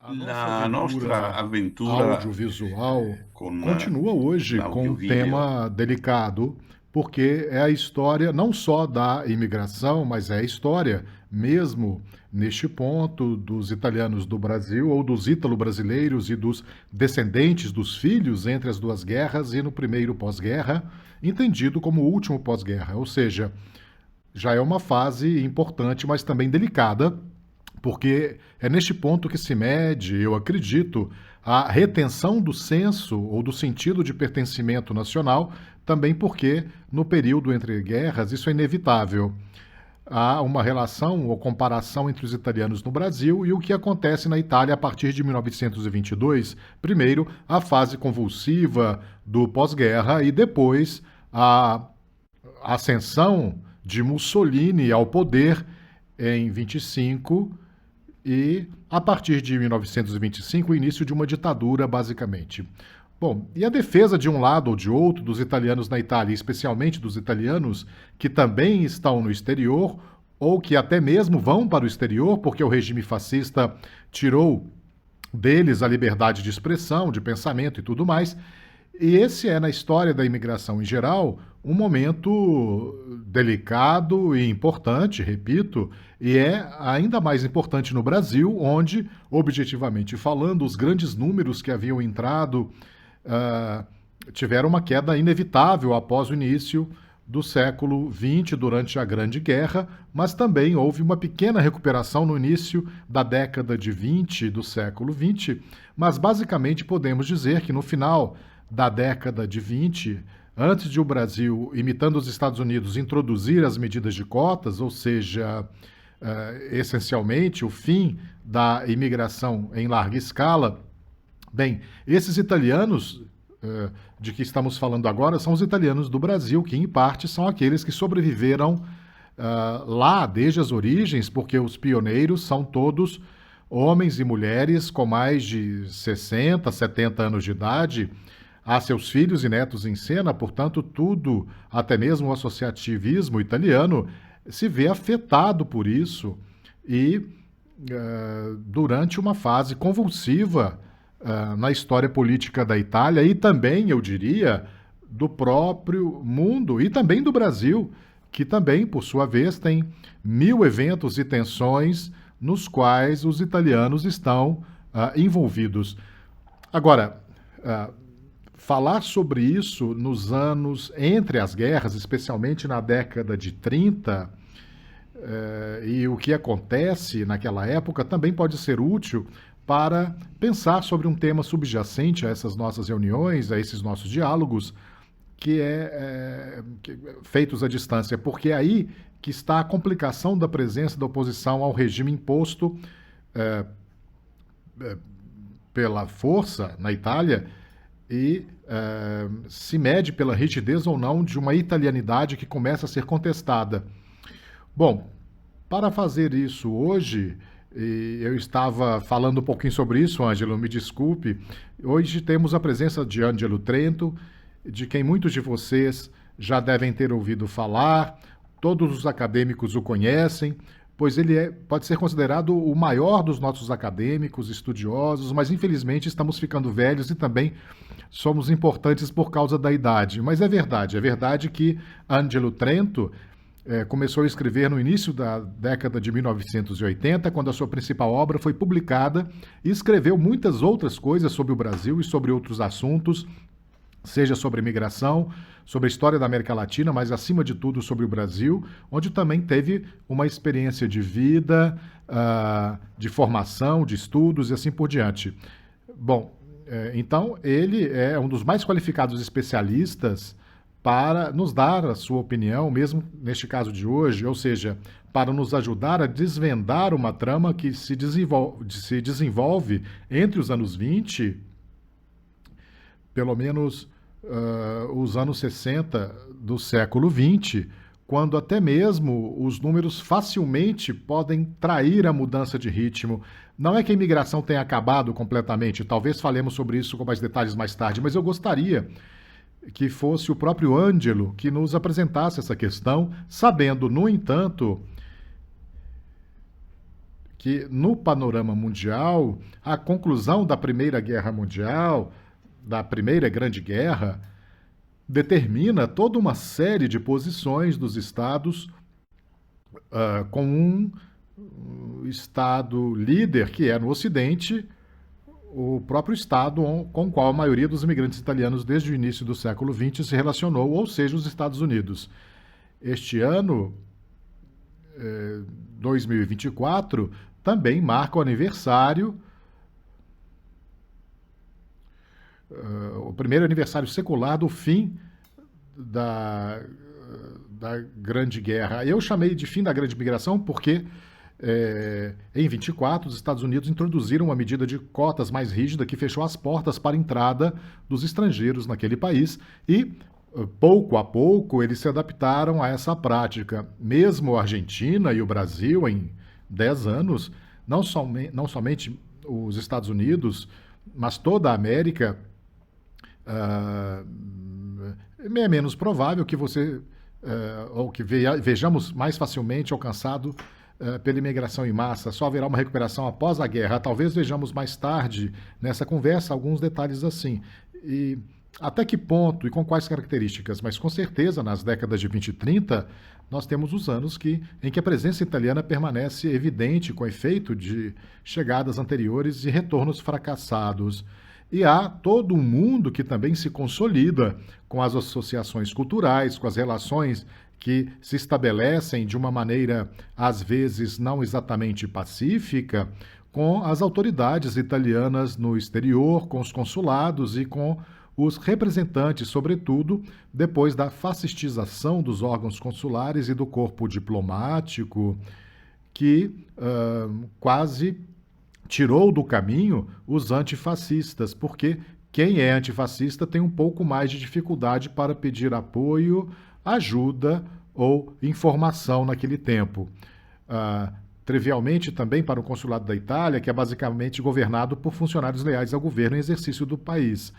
A nossa La nostra aventura avventura audiovisual con continua hoje com l'audio um video. tema delicado, porque é a história não só da imigração, mas é a história mesmo neste ponto dos italianos do Brasil ou dos ítalo-brasileiros e dos descendentes dos filhos entre as duas guerras e no primeiro pós-guerra, entendido como o último pós-guerra, ou seja, já é uma fase importante, mas também delicada, porque é neste ponto que se mede, eu acredito, a retenção do senso ou do sentido de pertencimento nacional, também porque no período entre guerras isso é inevitável. Há uma relação ou comparação entre os italianos no Brasil e o que acontece na Itália a partir de 1922. Primeiro, a fase convulsiva do pós-guerra e depois a ascensão de Mussolini ao poder em 25 e, a partir de 1925, o início de uma ditadura, basicamente. Bom, e a defesa de um lado ou de outro dos italianos na Itália, especialmente dos italianos que também estão no exterior ou que até mesmo vão para o exterior, porque o regime fascista tirou deles a liberdade de expressão, de pensamento e tudo mais. E esse é, na história da imigração em geral, um momento delicado e importante, repito, e é ainda mais importante no Brasil, onde, objetivamente falando, os grandes números que haviam entrado uh, tiveram uma queda inevitável após o início do século XX, durante a Grande Guerra, mas também houve uma pequena recuperação no início da década de 20 do século XX, mas basicamente podemos dizer que no final da década de 20, antes de o Brasil, imitando os Estados Unidos, introduzir as medidas de cotas, ou seja, essencialmente o fim da imigração em larga escala, bem, esses italianos de que estamos falando agora são os italianos do Brasil, que em parte são aqueles que sobreviveram lá desde as origens, porque os pioneiros são todos homens e mulheres com mais de 60, 70 anos de idade. Há seus filhos e netos em cena, portanto, tudo, até mesmo o associativismo italiano, se vê afetado por isso e, durante uma fase convulsiva na história política da Itália e também, eu diria, do próprio mundo e também do Brasil, que também, por sua vez, tem mil eventos e tensões nos quais os italianos estão envolvidos. Agora, falar sobre isso nos anos entre as guerras, especialmente na década de 30, e o que acontece naquela época, também pode ser útil para pensar sobre um tema subjacente a essas nossas reuniões, a esses nossos diálogos, feitos à distância, porque é aí que está a complicação da presença da oposição ao regime imposto pela força na Itália e se mede pela rigidez ou não de uma italianidade que começa a ser contestada. Bom, para fazer isso hoje, e eu estava falando um pouquinho sobre isso, Ângelo, me desculpe. Hoje temos a presença de Ângelo Trento, de quem muitos de vocês já devem ter ouvido falar, todos os acadêmicos o conhecem, pois ele pode ser considerado o maior dos nossos acadêmicos, estudiosos, mas infelizmente estamos ficando velhos e também somos importantes por causa da idade. Mas é verdade que Ângelo Trento começou a escrever no início da década de 1980, quando a sua principal obra foi publicada, e escreveu muitas outras coisas sobre o Brasil e sobre outros assuntos, seja sobre imigração, sobre a história da América Latina, mas acima de tudo sobre o Brasil, onde também teve uma experiência de vida, de formação, de estudos e assim por diante. Bom, então ele é um dos mais qualificados especialistas para nos dar a sua opinião, mesmo neste caso de hoje, ou seja, para nos ajudar a desvendar uma trama que se desenvolve entre os anos 20, pelo menos os anos 60 do século 20, quando até mesmo os números facilmente podem trair a mudança de ritmo. Não é que a imigração tenha acabado completamente, talvez falemos sobre isso com mais detalhes mais tarde, mas eu gostaria que fosse o próprio Ângelo que nos apresentasse essa questão, sabendo, no entanto, que no panorama mundial, a conclusão da Primeira Guerra Mundial, da Primeira Grande Guerra, determina toda uma série de posições dos estados com um estado líder que é no Ocidente, o próprio estado com o qual a maioria dos imigrantes italianos desde o início do século XX se relacionou, ou seja, os Estados Unidos. Este ano, 2024, também marca o aniversário, o primeiro aniversário secular do fim da, da Grande Guerra. Eu chamei de fim da Grande Migração porque em 24 os Estados Unidos introduziram uma medida de cotas mais rígida que fechou as portas para a entrada dos estrangeiros naquele país e pouco a pouco eles se adaptaram a essa prática. Mesmo a Argentina e o Brasil, em 10 anos, não somente os Estados Unidos, mas toda a América, uh, é menos provável que você ou que vejamos mais facilmente alcançado pela imigração em massa. Só haverá uma recuperação após a guerra. Talvez vejamos mais tarde nessa conversa alguns detalhes assim. E até que ponto e com quais características? Mas com certeza, nas décadas de 20 e 30, nós temos os anos em que a presença italiana permanece evidente com efeito de chegadas anteriores e retornos fracassados. E há todo um mundo que também se consolida com as associações culturais, com as relações que se estabelecem de uma maneira, às vezes, não exatamente pacífica, com as autoridades italianas no exterior, com os consulados e com os representantes, sobretudo depois da fascistização dos órgãos consulares e do corpo diplomático, que quase tirou do caminho os antifascistas, porque quem é antifascista tem um pouco mais de dificuldade para pedir apoio, ajuda ou informação naquele tempo. Trivialmente também para o consulado da Itália, que é basicamente governado por funcionários leais ao governo em exercício do país.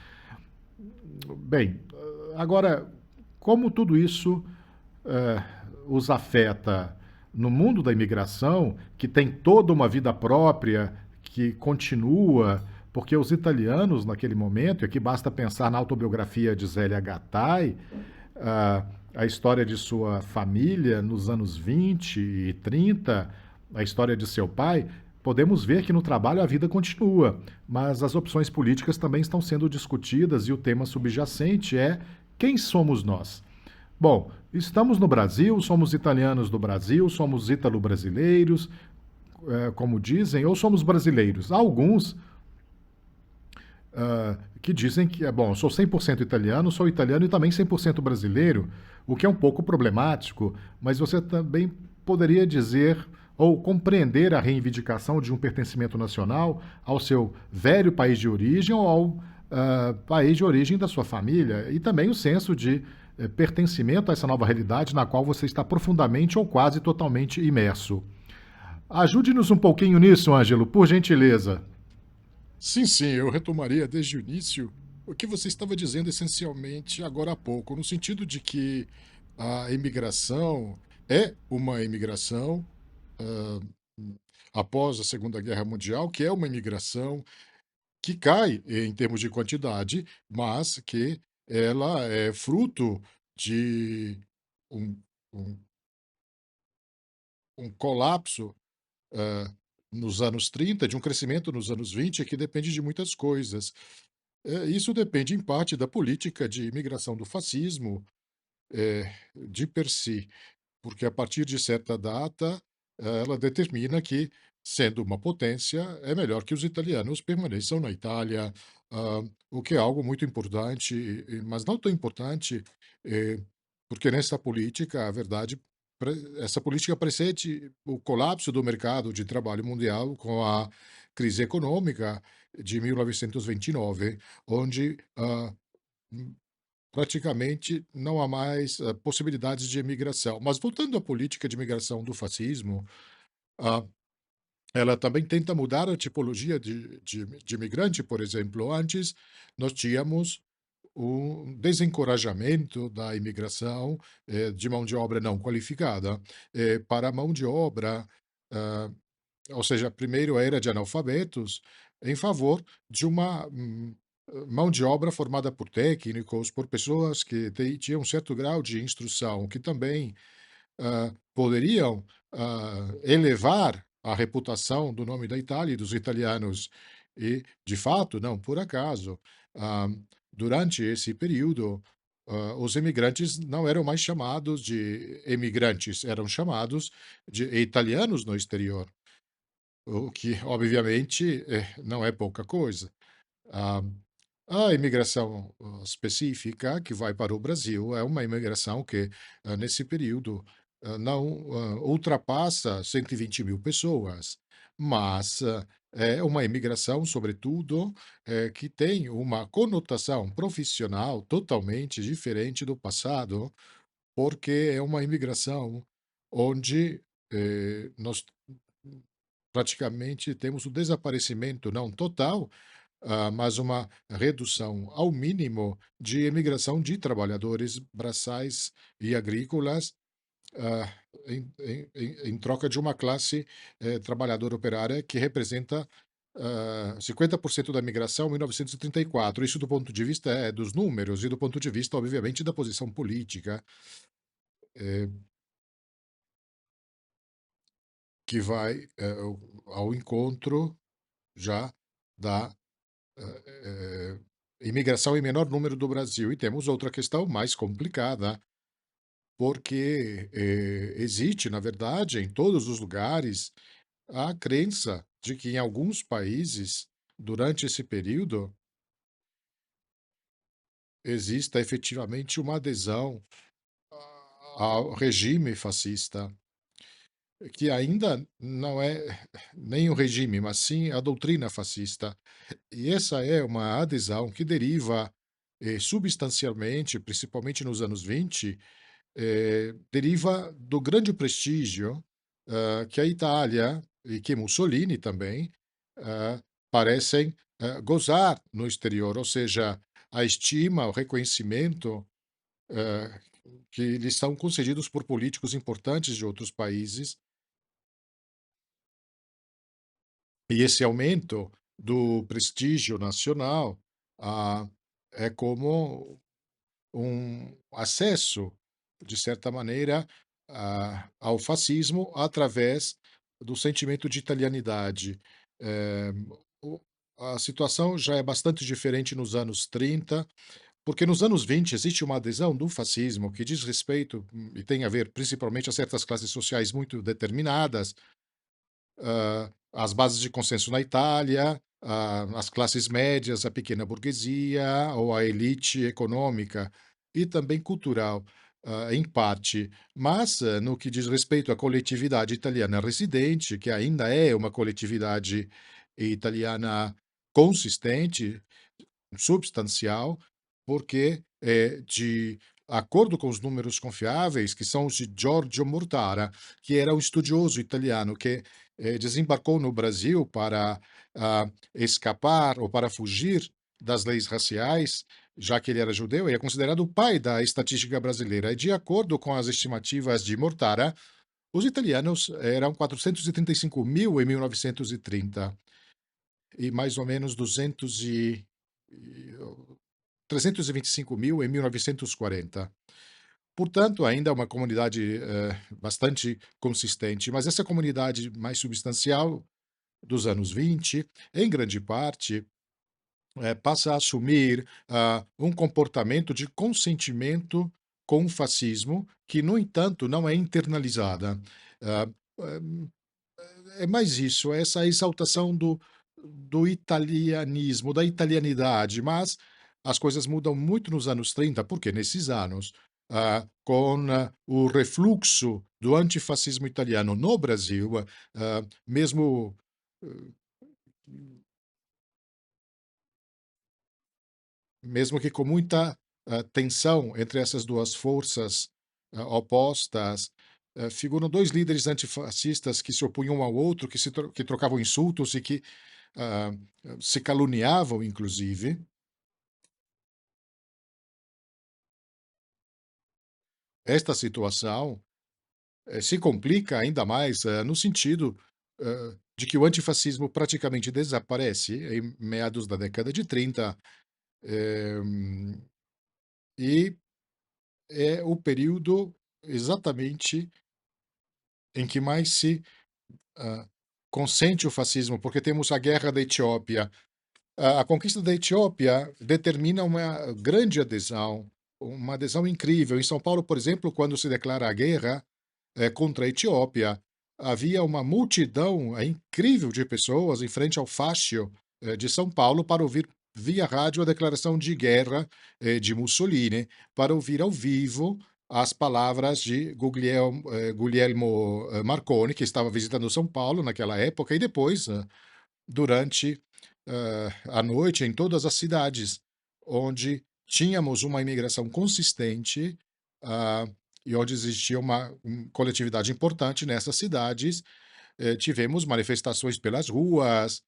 Bem, agora, como tudo isso os afeta no mundo da imigração, que tem toda uma vida própria, que continua, porque os italianos, naquele momento, e aqui basta pensar na autobiografia de Zélia Gattai, a história de sua família nos anos 20 e 30, a história de seu pai, podemos ver que no trabalho a vida continua, mas as opções políticas também estão sendo discutidas e o tema subjacente é quem somos nós? Bom, estamos no Brasil, somos italianos do Brasil, somos ítalo-brasileiros, como dizem, ou somos brasileiros. Há alguns que dizem que, bom, eu sou 100% italiano, sou italiano e também 100% brasileiro, o que é um pouco problemático, mas você também poderia dizer ou compreender a reivindicação de um pertencimento nacional ao seu velho país de origem ou ao país de origem da sua família, e também o senso de pertencimento a essa nova realidade na qual você está profundamente ou quase totalmente imerso. Ajude-nos um pouquinho nisso, Ângelo, por gentileza. Sim, sim, eu retomaria desde o início o que você estava dizendo essencialmente agora há pouco, no sentido de que a imigração é uma imigração ah, após a Segunda Guerra Mundial, que é uma imigração que cai em termos de quantidade, mas que ela é fruto de um, um, um colapso ah, nos anos 30, de um crescimento nos anos 20, que depende de muitas coisas. Isso depende, em parte, da política de imigração do fascismo, de per si, porque a partir de certa data, ela determina que, sendo uma potência, é melhor que os italianos permaneçam na Itália, o que é algo muito importante, mas não tão importante, eh, porque nessa política, a verdade, essa política precede o colapso do mercado de trabalho mundial com a crise econômica de 1929, onde praticamente não há mais possibilidades de imigração. Mas voltando à política de imigração do fascismo, ah, ela também tenta mudar a tipologia de imigrante, por exemplo. Antes, nós tínhamos um desencorajamento da imigração de mão de obra não qualificada para a mão de obra ou seja, primeiro a era de analfabetos, em favor de uma mão de obra formada por técnicos, por pessoas que tinham um certo grau de instrução, que também poderiam elevar a reputação do nome da Itália e dos italianos. E, de fato, não por acaso, ah, durante esse período, os imigrantes não eram mais chamados de emigrantes, eram chamados de italianos no exterior, o que, obviamente, não é pouca coisa. Ah, a imigração específica que vai para o Brasil é uma imigração que, nesse período, não ultrapassa 120 mil pessoas, mas é uma imigração, sobretudo, que tem uma conotação profissional totalmente diferente do passado, porque é uma imigração onde nós praticamente temos o desaparecimento, não total, mas uma redução ao mínimo de imigração de trabalhadores braçais e agrícolas, ah, em troca de uma classe trabalhadora operária que representa 50% da migração em 1934. Isso do ponto de vista dos números e do ponto de vista, obviamente, da posição política, eh, que vai ao encontro já da imigração em menor número do Brasil. E temos outra questão mais complicada, porque existe, na verdade, em todos os lugares, a crença de que em alguns países, durante esse período, exista efetivamente uma adesão ao regime fascista, que ainda não é nem o regime, mas sim a doutrina fascista. E essa é uma adesão que deriva substancialmente, principalmente nos anos 20, deriva do grande prestígio que a Itália e que Mussolini também ah, parecem gozar no exterior, ou seja, a estima, o reconhecimento ah, que lhes são concedidos por políticos importantes de outros países, e esse aumento do prestígio nacional ah, é como um acesso, de certa maneira, ao fascismo através do sentimento de italianidade. Eh, o A situação já é bastante diferente nos anos 30, porque nos anos 20 existe uma adesão do fascismo que diz respeito, e tem a ver principalmente a certas classes sociais muito determinadas, as bases de consenso na Itália, as classes médias, a pequena burguesia ou a elite econômica e também cultural, em parte. Mas, no que diz respeito à coletividade italiana residente, que ainda é uma coletividade italiana consistente, substancial, porque, de acordo com os números confiáveis, que são os de Giorgio Mortara, que era um estudioso italiano que, desembarcou no Brasil para, escapar ou para fugir das leis raciais, já que ele era judeu, e é considerado o pai da estatística brasileira. E de acordo com as estimativas de Mortara, os italianos eram 435 mil em 1930 e mais ou menos 325 mil em 1940. Portanto, ainda é uma comunidade bastante consistente, mas essa comunidade mais substancial dos anos 20, em grande parte, passa a assumir um comportamento de consentimento com o fascismo, que, no entanto, não é internalizada. Ah, é mais isso, é essa exaltação do italianismo, da italianidade, mas as coisas mudam muito nos anos 30, porque nesses anos, com o refluxo do antifascismo italiano no Brasil, mesmo eh, mesmo que com muita tensão entre essas duas forças opostas, figuram dois líderes antifascistas que se opunham um ao outro, que trocavam insultos e que ah, se caluniavam, inclusive. Esta situação se complica ainda mais no sentido de que o antifascismo praticamente desaparece em meados da década de 30, eh, e é o período exatamente em que mais se ah, consente o fascismo, porque temos a guerra da Etiópia. A conquista da Etiópia determina uma grande adesão, uma adesão incrível. Em São Paulo, por exemplo, quando se declara a guerra contra a Etiópia, havia uma multidão incrível de pessoas em frente ao Fácio de São Paulo para ouvir via rádio a declaração de guerra de Mussolini, para ouvir ao vivo as palavras de Guglielmo Marconi, que estava visitando São Paulo naquela época, e depois, durante à noite, em todas as cidades onde tínhamos uma imigração consistente, ah, e onde existia uma coletividade importante nessas cidades, tivemos manifestações pelas ruas,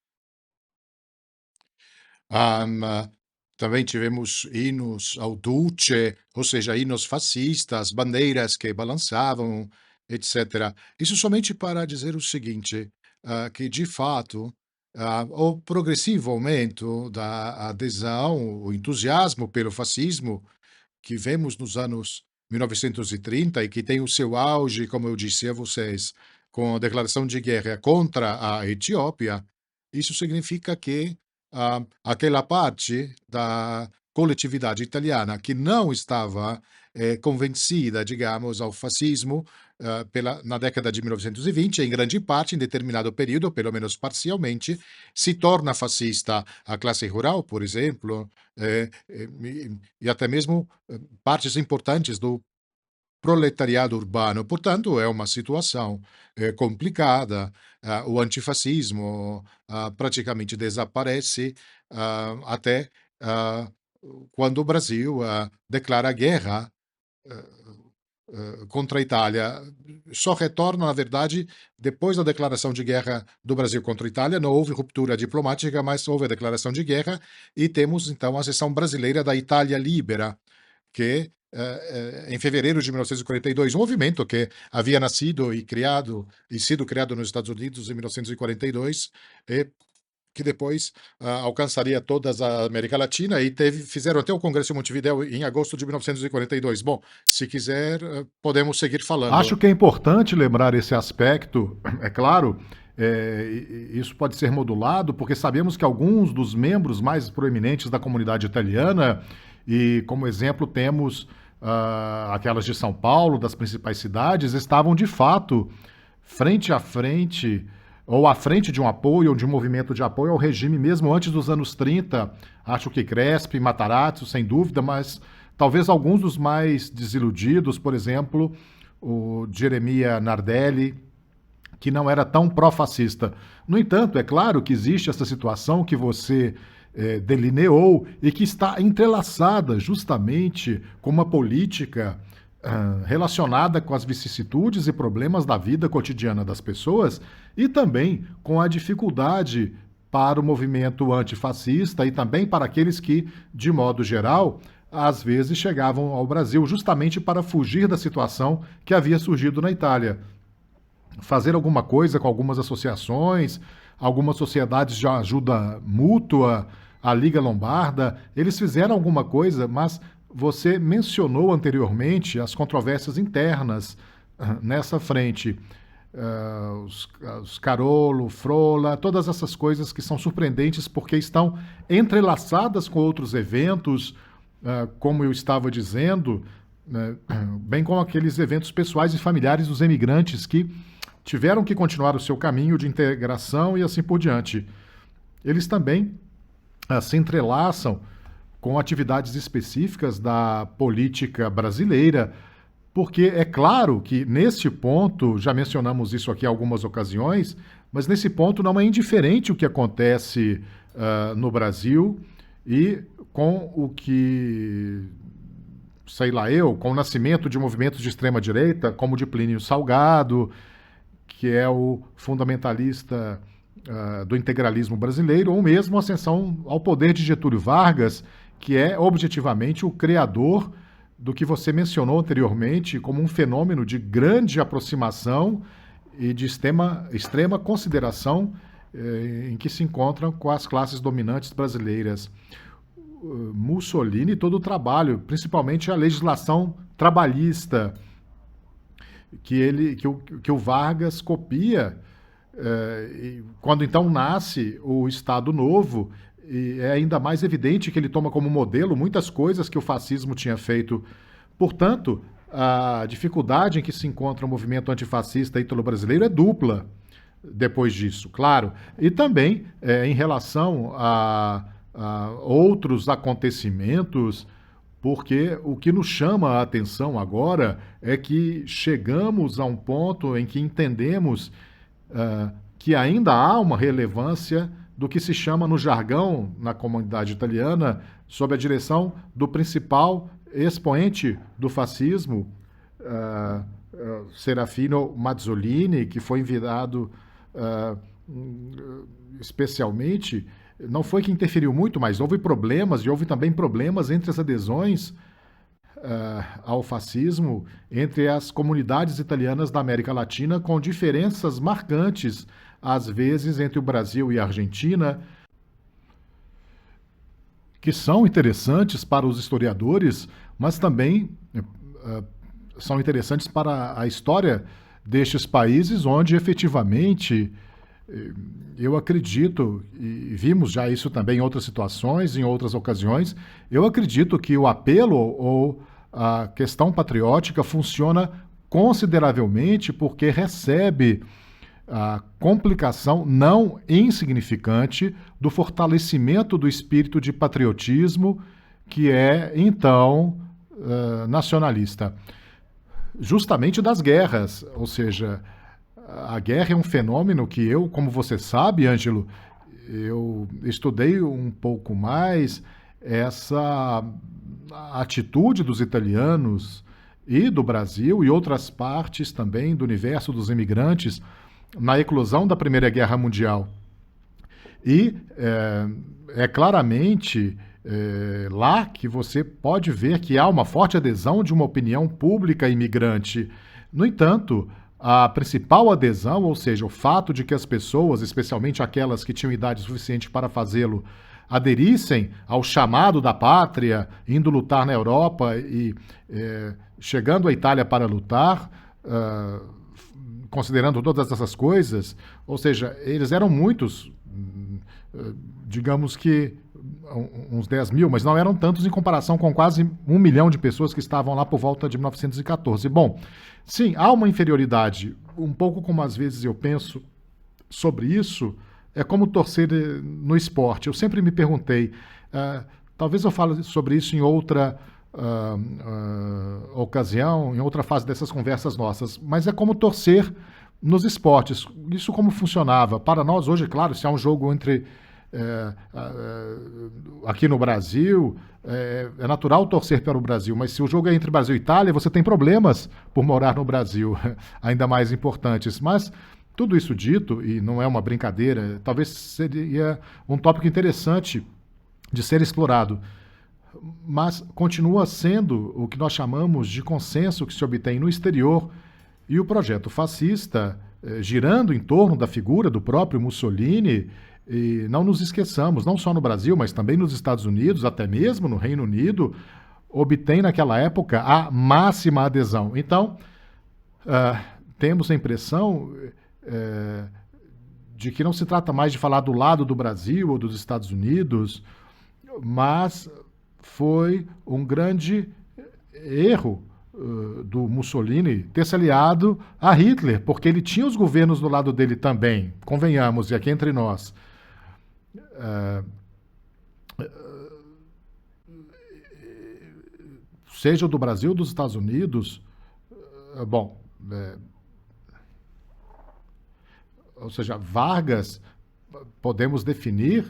ah, também tivemos hinos ao Duce, ou seja, hinos fascistas, bandeiras que balançavam, etc. Isso somente para dizer o seguinte, que de fato, o progressivo aumento da adesão, o entusiasmo pelo fascismo que vemos nos anos 1930 e que tem o seu auge, como eu disse a vocês, com a declaração de guerra contra a Etiópia, isso significa que aquela parte da coletividade italiana que não estava convencida, digamos, ao fascismo na década de 1920, em grande parte, em determinado período, pelo menos parcialmente, se torna fascista. A classe rural, por exemplo, e até mesmo partes importantes do proletariado urbano. Portanto, é uma situação complicada. O antifascismo praticamente desaparece até quando o Brasil declara guerra contra a Itália. Só retorna, na verdade, depois da declaração de guerra do Brasil contra a Itália. Não houve ruptura diplomática, mas houve a declaração de guerra, e temos então a seção brasileira da Itália Libera, que em fevereiro de 1942, um movimento que havia nascido e sido criado nos Estados Unidos em 1942, e que depois alcançaria toda a América Latina, e fizeram até o Congresso em Montevidéu em agosto de 1942. Bom, se quiser, podemos seguir Acho falando. que é importante lembrar esse aspecto, é claro, isso pode ser modulado, porque sabemos que alguns dos membros mais proeminentes da comunidade italiana, e como exemplo temos aquelas de São Paulo, das principais cidades, estavam de fato frente a frente, ou à frente de um apoio, ou de um movimento de apoio ao regime, mesmo antes dos anos 30. Acho que Crespi, Matarazzo, sem dúvida, mas talvez alguns dos mais desiludidos, por exemplo, o Jeremia Nardelli, que não era tão pró-fascista. No entanto, é claro que existe essa situação que você delineou e que está entrelaçada justamente com uma política relacionada com as vicissitudes e problemas da vida cotidiana das pessoas e também com a dificuldade para o movimento antifascista e também para aqueles que, de modo geral, às vezes chegavam ao Brasil justamente para fugir da situação que havia surgido na Itália. Fazer alguma coisa com algumas associações, algumas sociedades de ajuda mútua, a Liga Lombarda, eles fizeram alguma coisa, mas você mencionou anteriormente as controvérsias internas nessa frente. Os Carolo, Frola, todas essas coisas que são surpreendentes porque estão entrelaçadas com outros eventos, como eu estava dizendo, bem como aqueles eventos pessoais e familiares dos emigrantes que tiveram que continuar o seu caminho de integração e assim por diante. Eles também se entrelaçam com atividades específicas da política brasileira, porque é claro que neste ponto, já mencionamos isso aqui em algumas ocasiões, mas nesse ponto não é indiferente o que acontece no Brasil e com o que, sei lá eu, com o nascimento de movimentos de extrema-direita, como o de Plínio Salgado, que é o fundamentalista do integralismo brasileiro, ou mesmo a ascensão ao poder de Getúlio Vargas, que é objetivamente o criador do que você mencionou anteriormente como um fenômeno de grande aproximação e de extrema consideração em que se encontram com as classes dominantes brasileiras. Mussolini, todo o trabalho, principalmente a legislação trabalhista, que o Vargas copia, quando então nasce o Estado Novo, e é ainda mais evidente que ele toma como modelo muitas coisas que o fascismo tinha feito. Portanto, a dificuldade em que se encontra o movimento antifascista ítalo-brasileiro é dupla depois disso, claro. E também em relação a outros acontecimentos, porque o que nos chama a atenção agora é que chegamos a um ponto em que entendemos que ainda há uma relevância do que se chama no jargão na comunidade italiana, sob a direção do principal expoente do fascismo, Serafino Mazzolini, que foi enviado especialmente, não foi que interferiu muito, mas houve problemas, e houve também problemas entre as adesões ao fascismo entre as comunidades italianas da América Latina, com diferenças marcantes, às vezes, entre o Brasil e a Argentina, que são interessantes para os historiadores, mas também são interessantes para a história destes países, onde efetivamente eu acredito, e vimos já isso também em outras situações, em outras ocasiões, eu acredito que o apelo ou a questão patriótica funciona consideravelmente porque recebe a complicação não insignificante do fortalecimento do espírito de patriotismo que é, então, nacionalista. Justamente das guerras, ou seja, a guerra é um fenômeno que eu, como você sabe, Ângelo, eu estudei um pouco mais essa atitude dos italianos e do Brasil e outras partes também do universo dos imigrantes na eclosão da Primeira Guerra Mundial. E é claramente lá que você pode ver que há uma forte adesão de uma opinião pública imigrante. No entanto, a principal adesão, ou seja, o fato de que as pessoas, especialmente aquelas que tinham idade suficiente para fazê-lo, aderissem ao chamado da pátria, indo lutar na Europa e chegando à Itália para lutar, considerando todas essas coisas, ou seja, eles eram muitos, digamos que uns 10 mil, mas não eram tantos em comparação com quase 1 milhão de pessoas que estavam lá por volta de 1914. Bom, sim, há uma inferioridade, um pouco como às vezes eu penso sobre isso, é como torcer no esporte. Eu sempre me perguntei, talvez eu fale sobre isso em outra ocasião, em outra fase dessas conversas nossas, mas é como torcer nos esportes. Isso como funcionava? Para nós hoje, claro, se há um jogo entre aqui no Brasil, é natural torcer para o Brasil, mas se o jogo é entre Brasil e Itália, você tem problemas por morar no Brasil, ainda mais importantes. Mas tudo isso dito, e não é uma brincadeira, talvez seria um tópico interessante de ser explorado, mas continua sendo o que nós chamamos de consenso que se obtém no exterior, e o projeto fascista, girando em torno da figura do próprio Mussolini. E não nos esqueçamos, não só no Brasil, mas também nos Estados Unidos, até mesmo no Reino Unido, obtém naquela época a máxima adesão. Então, temos a impressão de que não se trata mais de falar do lado do Brasil ou dos Estados Unidos, mas foi um grande erro do Mussolini ter se aliado a Hitler, porque ele tinha os governos do lado dele também, convenhamos, e aqui entre nós. Seja do Brasil ou dos Estados Unidos, bom, ou seja, Vargas, podemos definir,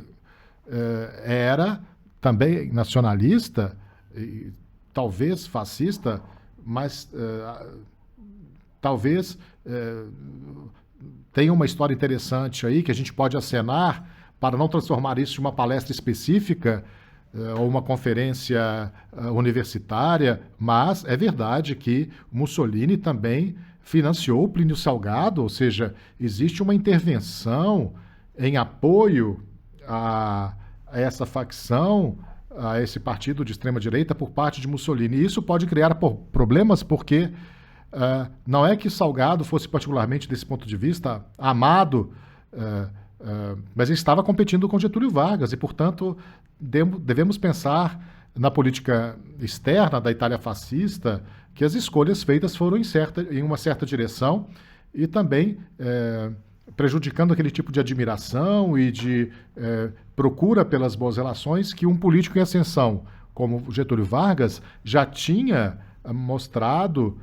era também nacionalista, e talvez fascista, mas talvez tenha uma história interessante aí que a gente pode acenar para não transformar isso em uma palestra específica, ou uma conferência universitária, mas é verdade que Mussolini também financiou Plínio Salgado, ou seja, existe uma intervenção em apoio a essa facção, a esse partido de extrema-direita por parte de Mussolini. E isso pode criar problemas porque não é que Salgado fosse particularmente, desse ponto de vista, amado, mas ele estava competindo com Getúlio Vargas e, portanto, devemos pensar na política externa da Itália fascista que as escolhas feitas foram em uma certa direção e também prejudicando aquele tipo de admiração e de procura pelas boas relações que um político em ascensão como Getúlio Vargas já tinha mostrado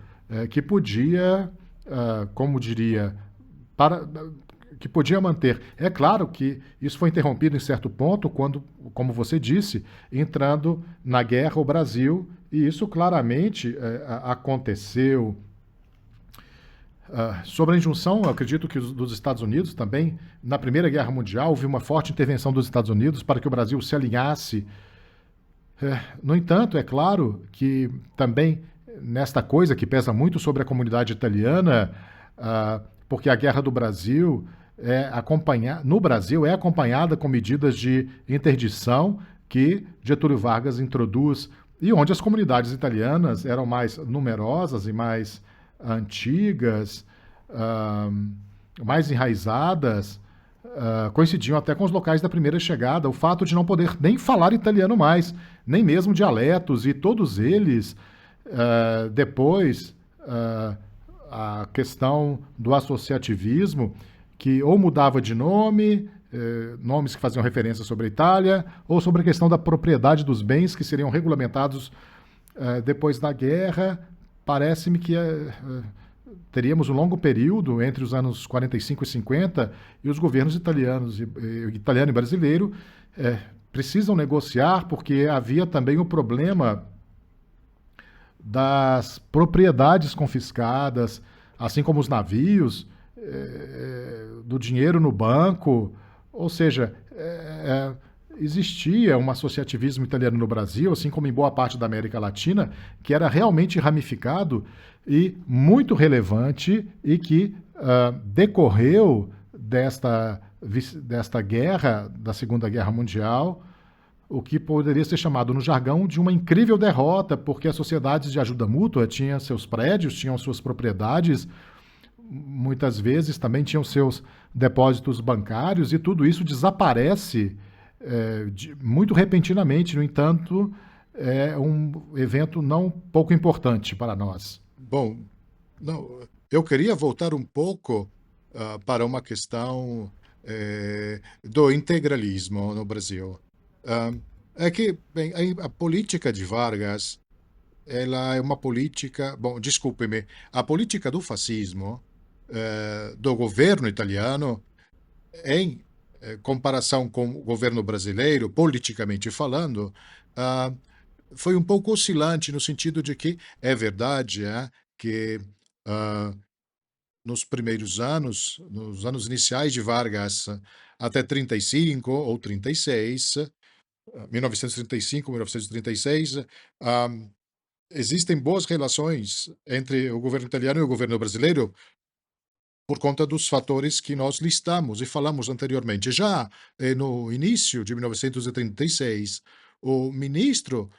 que podia, como diria, para, que podia manter. É claro que isso foi interrompido em certo ponto, quando, como você disse, entrando na guerra o Brasil, e isso claramente aconteceu. Sobre a injunção, eu acredito que dos Estados Unidos também, na Primeira Guerra Mundial, houve uma forte intervenção dos Estados Unidos para que o Brasil se alinhasse. No entanto, é claro que também nesta coisa que pesa muito sobre a comunidade italiana, porque a Guerra do Brasil no Brasil é acompanhada com medidas de interdição que Getúlio Vargas introduz e onde as comunidades italianas eram mais numerosas e mais antigas, mais enraizadas, coincidiam até com os locais da primeira chegada. O fato de não poder nem falar italiano mais, nem mesmo dialetos, e todos eles, depois, a questão do associativismo, que ou mudava de nome, nomes que faziam referência sobre a Itália, ou sobre a questão da propriedade dos bens que seriam regulamentados depois da guerra. Parece-me que teríamos um longo período entre os anos 45 e 50 e os governos italianos, italiano e brasileiro precisam negociar porque havia também o problema das propriedades confiscadas, assim como os navios, do dinheiro no banco, ou seja, existia um associativismo italiano no Brasil, assim como em boa parte da América Latina, que era realmente ramificado e muito relevante e que decorreu desta guerra, da Segunda Guerra Mundial, o que poderia ser chamado no jargão de uma incrível derrota, porque as sociedades de ajuda mútua tinham seus prédios, tinham suas propriedades, muitas vezes também tinham seus depósitos bancários e tudo isso desaparece muito repentinamente. No entanto, é um evento não pouco importante para nós. Bom, não, eu queria voltar um pouco para uma questão do integralismo no Brasil. É que, bem, a política de Vargas, ela é uma política, bom, desculpe-me, a política do fascismo, do governo italiano, em comparação com o governo brasileiro, politicamente falando, foi um pouco oscilante no sentido de que é verdade que nos primeiros anos, nos anos iniciais de Vargas, até 35 ou 36, 1935, 1936, existem boas relações entre o governo italiano e o governo brasileiro por conta dos fatores que nós listamos e falamos anteriormente. Já no início de 1936, o ministro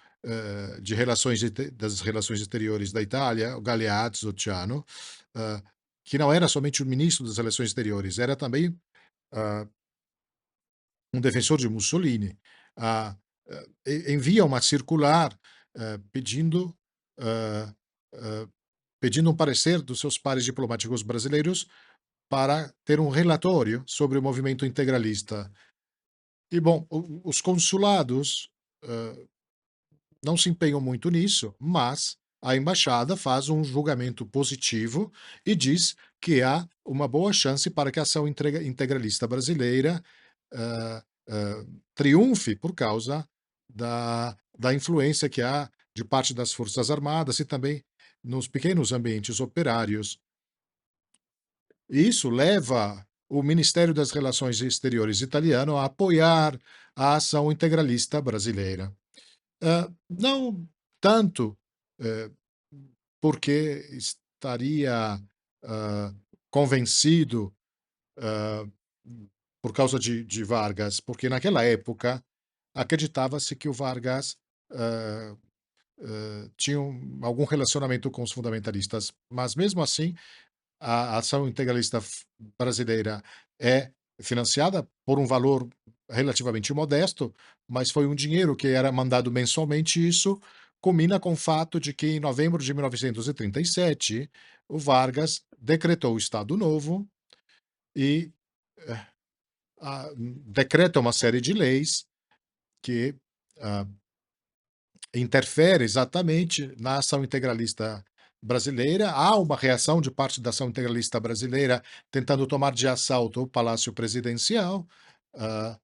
das Relações Exteriores da Itália, o Galeazzo Ciano, que não era somente o ministro das Relações Exteriores, era também um defensor de Mussolini, envia uma circular pedindo um parecer dos seus pares diplomáticos brasileiros para ter um relatório sobre o movimento integralista. E, bom, os consulados não se empenham muito nisso, mas a embaixada faz um julgamento positivo e diz que há uma boa chance para que a ação integralista brasileira triunfe por causa da influência que há de parte das Forças Armadas e também nos pequenos ambientes operários. E isso leva o Ministério das Relações Exteriores italiano a apoiar a ação integralista brasileira. Não tanto, eh, porque estaria, hã, convencido, hã, por causa de Vargas, porque naquela época acreditava-se que o Vargas, hã tinha algum relacionamento com os fundamentalistas, mas mesmo assim a ação integralista brasileira é financiada por um valor relativamente modesto, mas foi um dinheiro que era mandado mensalmente. Isso combina com o fato de que, em novembro de 1937, o Vargas decretou o Estado Novo e eh, decreta uma série de leis que ah, interfere exatamente na ação integralista brasileira. Há uma reação de parte da ação integralista brasileira tentando tomar de assalto o Palácio Presidencial. ah,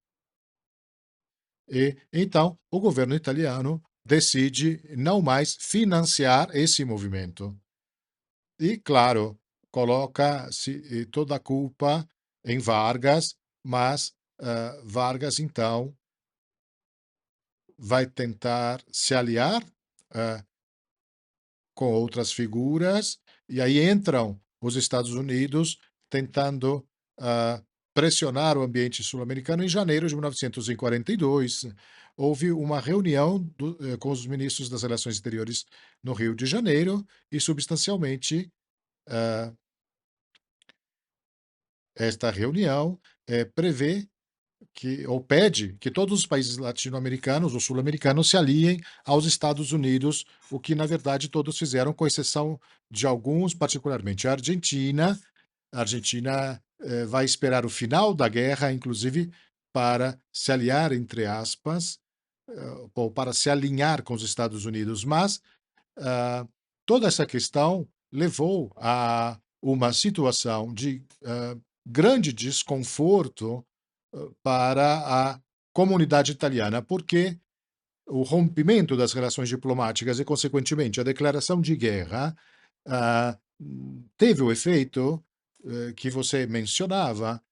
e então o governo italiano decide não mais financiar esse movimento. E, claro, coloca-se toda a culpa em Vargas, mas Vargas então vai tentar se aliar ah, com outras figuras, e aí entram os Estados Unidos tentando pressionar o ambiente sul-americano. Em janeiro de 1942, houve uma reunião com os ministros das Relações Exteriores no Rio de Janeiro e, substancialmente, ah, esta reunião prevê ou pede que todos os países latino-americanos ou sul-americanos se aliem aos Estados Unidos, o que, na verdade, todos fizeram, com exceção de alguns, particularmente a Argentina. A Argentina vai esperar o final da guerra, inclusive, para se aliar, entre aspas, ou para se alinhar com os Estados Unidos, mas ah, toda essa questão levou a uma situação de grande desconforto para a comunidade italiana, porque o rompimento das relações diplomáticas e, consequentemente, a declaração de guerra teve o efeito que você mencionava,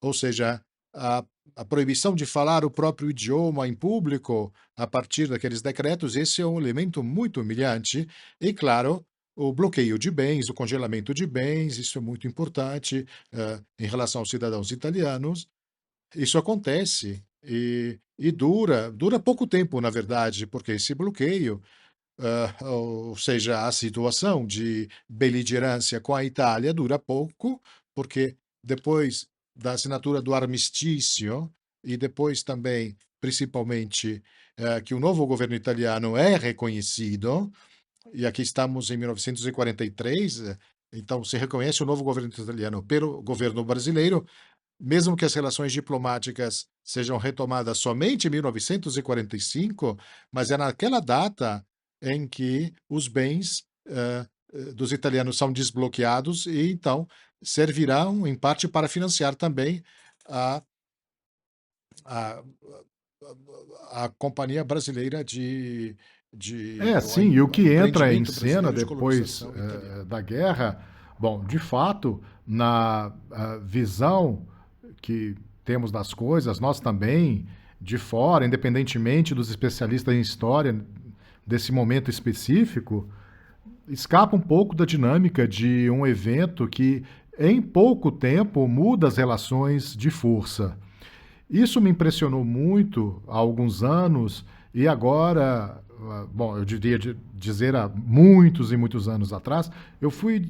ou seja, a, a proibição de falar o próprio idioma em público a partir daqueles decretos. Esse é um elemento muito humilhante. E, claro, o bloqueio de bens, o congelamento de bens, isso é muito importante em relação aos cidadãos italianos. Isso acontece e dura pouco tempo, na verdade, porque esse bloqueio, ou seja, a situação de beligerância com a Itália dura pouco, porque depois da assinatura do armistício e depois também, principalmente, que o novo governo italiano é reconhecido, e aqui estamos em 1943, então se reconhece o novo governo italiano pelo governo brasileiro, mesmo que as relações diplomáticas sejam retomadas somente em 1945, mas é naquela data em que os bens dos italianos são desbloqueados e então servirão em parte para financiar também a, a, a Companhia Brasileira É, ou sim, e o o que entra em empreendimento cena brasileiro de depois colonização italiano. da guerra, bom, de fato, na visão que temos das coisas, nós também, de fora, independentemente dos especialistas em história desse momento específico, escapa um pouco da dinâmica de um evento que, em pouco tempo, muda as relações de força. Isso me impressionou muito há alguns anos e agora, bom, eu diria dizer há muitos e muitos anos atrás, eu fui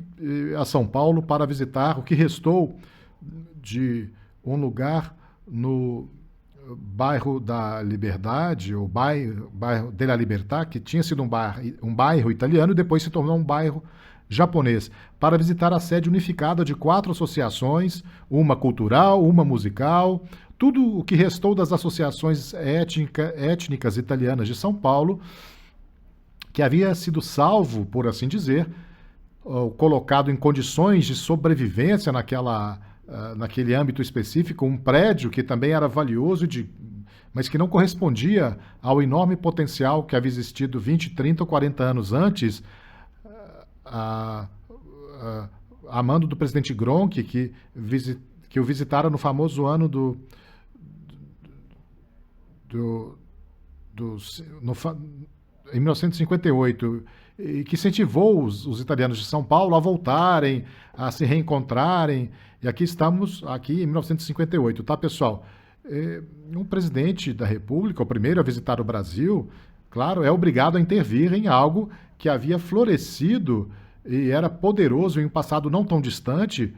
a São Paulo para visitar o que restou de um lugar no bairro da Liberdade, o bairro de la Libertad, que tinha sido um bairro italiano e depois se tornou um bairro japonês, para visitar a sede unificada de 4 associações, uma cultural, uma musical, tudo o que restou das associações étnicas italianas de São Paulo, que havia sido salvo, por assim dizer, colocado em condições de sobrevivência naquele âmbito específico, um prédio que também era valioso, mas que não correspondia ao enorme potencial que havia existido 20, 30 ou 40 anos antes, a, a, a mando do presidente Gronchi, que o visitara no famoso ano do dos, no, em 1958, e que incentivou os italianos de São Paulo a voltarem, a se reencontrarem. E aqui estamos, aqui em 1958, tá, pessoal? Um presidente da República, o primeiro a visitar o Brasil, claro, é obrigado a intervir em algo que havia florescido e era poderoso em um passado não tão distante,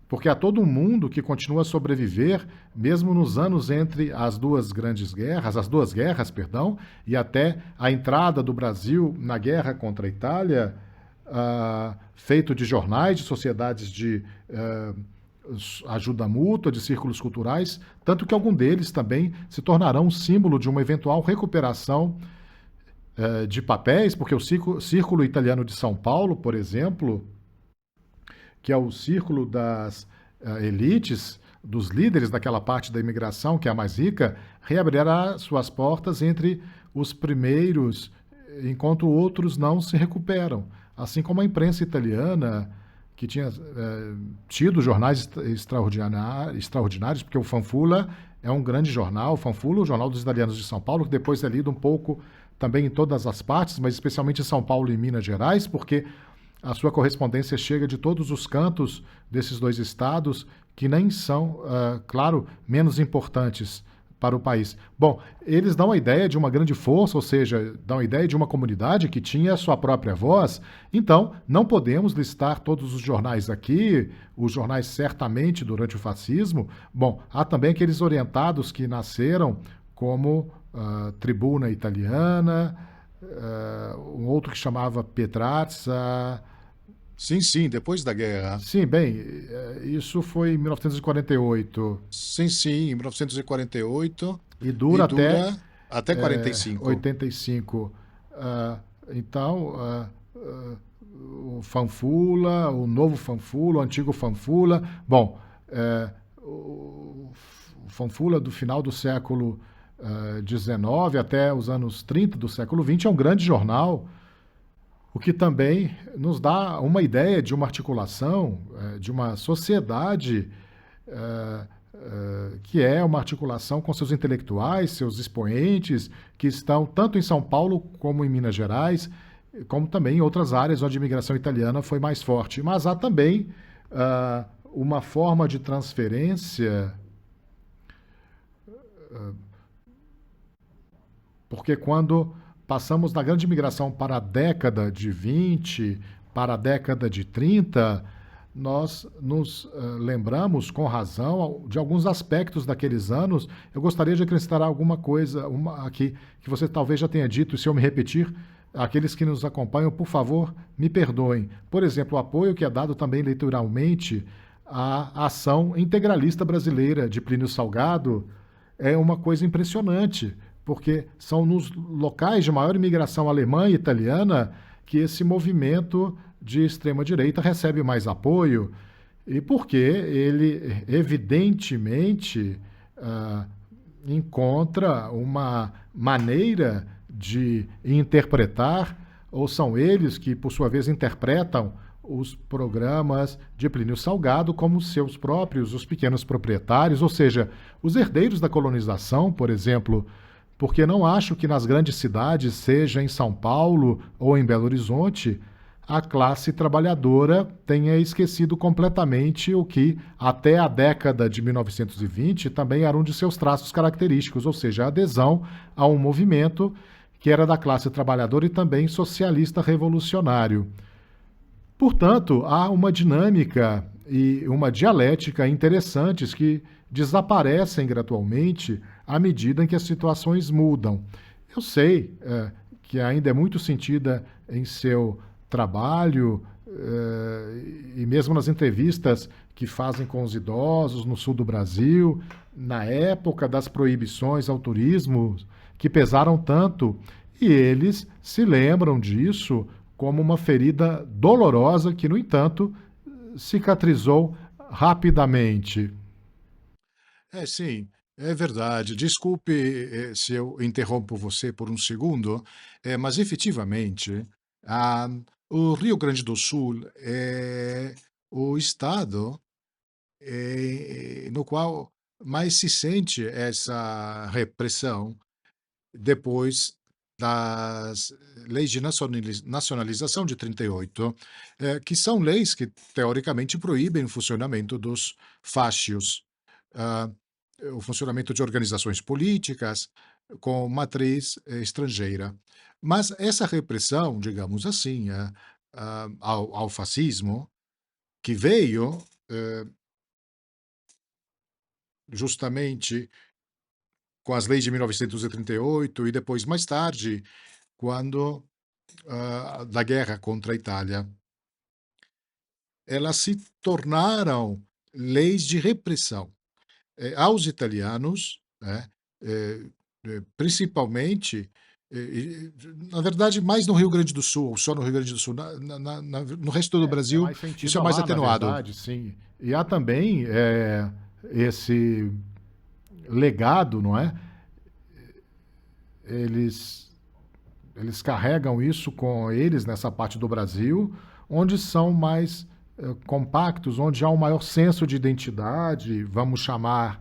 porque há todo um mundo que continua a sobreviver, mesmo nos anos entre as duas guerras, perdão, e até a entrada do Brasil na guerra contra a Itália, feito de jornais, de sociedades de ajuda mútua, de círculos culturais, tanto que algum deles também se tornarão um símbolo de uma eventual recuperação de papéis, porque o Círculo Italiano de São Paulo, por exemplo, que é o círculo das elites, dos líderes daquela parte da imigração, que é a mais rica, reabrirá suas portas entre os primeiros, enquanto outros não se recuperam. Assim como a imprensa italiana, que tinha tido jornais extraordinários, porque o Fanfula é um grande jornal, o Fanfula, o Jornal dos Italianos de São Paulo, que depois é lido um pouco também em todas as partes, mas especialmente em São Paulo e Minas Gerais, porque a sua correspondência chega de todos os cantos desses dois estados, que nem são, claro, menos importantes para o país. Bom, eles dão a ideia de uma grande força, ou seja, dão a ideia de uma comunidade que tinha a sua própria voz. Então, não podemos listar todos os jornais aqui, os jornais certamente durante o fascismo. Bom, há também aqueles orientados que nasceram como Tribuna Italiana, um outro que chamava Petrarca. Sim, sim, depois da guerra. Sim, bem, isso foi em 1948 Sim, sim, em 1948 e e dura até dura até 45. 85. Então, o Fanfula, o novo Fanfula, o antigo Fanfula. Bom, o Fanfula do final do século XIX até os anos 30 do século XX é um grande jornal, o que também nos dá uma ideia de uma articulação, de uma sociedade que é uma articulação com seus intelectuais, seus expoentes, que estão tanto em São Paulo como em Minas Gerais, como também em outras áreas onde a imigração italiana foi mais forte. Mas há também uma forma de transferência, porque quando passamos da grande imigração para a década de 20, para a década de 30, nós nos lembramos com razão de alguns aspectos daqueles anos. Eu gostaria de acrescentar alguma coisa aqui que você talvez já tenha dito, e se eu me repetir, aqueles que nos acompanham, por favor, me perdoem. Por exemplo, o apoio que é dado também eleitoralmente à ação integralista brasileira de Plínio Salgado é uma coisa impressionante, porque são nos locais de maior imigração alemã e italiana que esse movimento de extrema-direita recebe mais apoio, e porque ele, evidentemente, encontra uma maneira de interpretar, ou são eles que, por sua vez, interpretam os programas de Plínio Salgado como seus próprios, os pequenos proprietários, ou seja, os herdeiros da colonização, por exemplo, porque não acho que nas grandes cidades, seja em São Paulo ou em Belo Horizonte, a classe trabalhadora tenha esquecido completamente o que, até a década de 1920, também era um de seus traços característicos, ou seja, a adesão a um movimento que era da classe trabalhadora e também socialista revolucionário. Portanto, há uma dinâmica e uma dialética interessantes que desaparecem gradualmente à medida em que as situações mudam. Eu sei que ainda é muito sentida em seu trabalho e mesmo nas entrevistas que fazem com os idosos no sul do Brasil, na época das proibições ao turismo, que pesaram tanto, e eles se lembram disso como uma ferida dolorosa que, no entanto, cicatrizou rapidamente. É, sim, é verdade. Desculpe, se eu interrompo você por um segundo, mas efetivamente, ah, o Rio Grande do Sul é o estado no qual mais se sente essa repressão. depois das leis de nacionalização de 38, que são leis que teoricamente proíbem o funcionamento dos fácios, ah, o funcionamento de organizações políticas com matriz estrangeira. Mas essa repressão, digamos assim, ao fascismo, que veio justamente com as leis de 1938 e depois, mais tarde, quando da guerra contra a Itália, elas se tornaram leis de repressão aos italianos, né, eh, principalmente, na verdade, mais no Rio Grande do Sul, ou só no Rio Grande do Sul, no resto do É Brasil, mais isso é sentida mais lá, na atenuado. verdade, sim. E há também esse legado, não é? Eles, eles carregam isso com eles nessa parte do Brasil, onde são mais compactos, onde há um maior senso de identidade, vamos chamar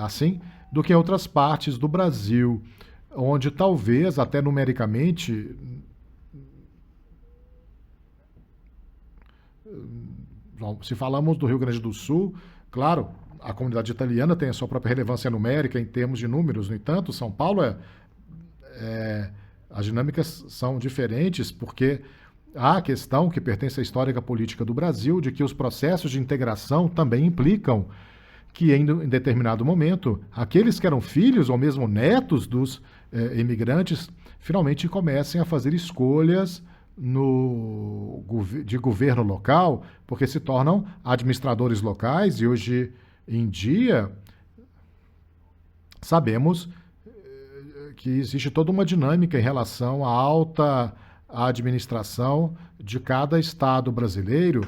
assim, do que em outras partes do Brasil, onde talvez, até numericamente, se falamos do Rio Grande do Sul, claro, a comunidade italiana tem a sua própria relevância numérica em termos de números, no entanto, São Paulo as dinâmicas são diferentes porque há a questão que pertence à história política do Brasil de que os processos de integração também implicam que em determinado momento aqueles que eram filhos ou mesmo netos dos imigrantes finalmente comecem a fazer escolhas de governo local, porque se tornam administradores locais e hoje em dia sabemos que existe toda uma dinâmica em relação à alta administração de cada estado brasileiro.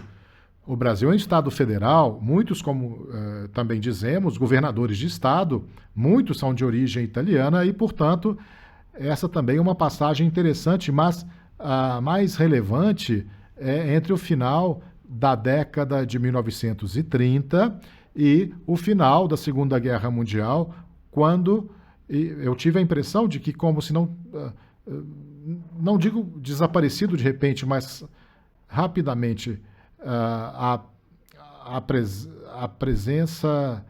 O Brasil é um estado federal, muitos, como também dizemos, governadores de estado, muitos são de origem italiana e, portanto, essa também é uma passagem interessante, mas a mais relevante é entre o final da década de 1930 e o final da Segunda Guerra Mundial, quando eu tive a impressão de que, como se não, não digo desaparecido de repente, mas rapidamente a, a presença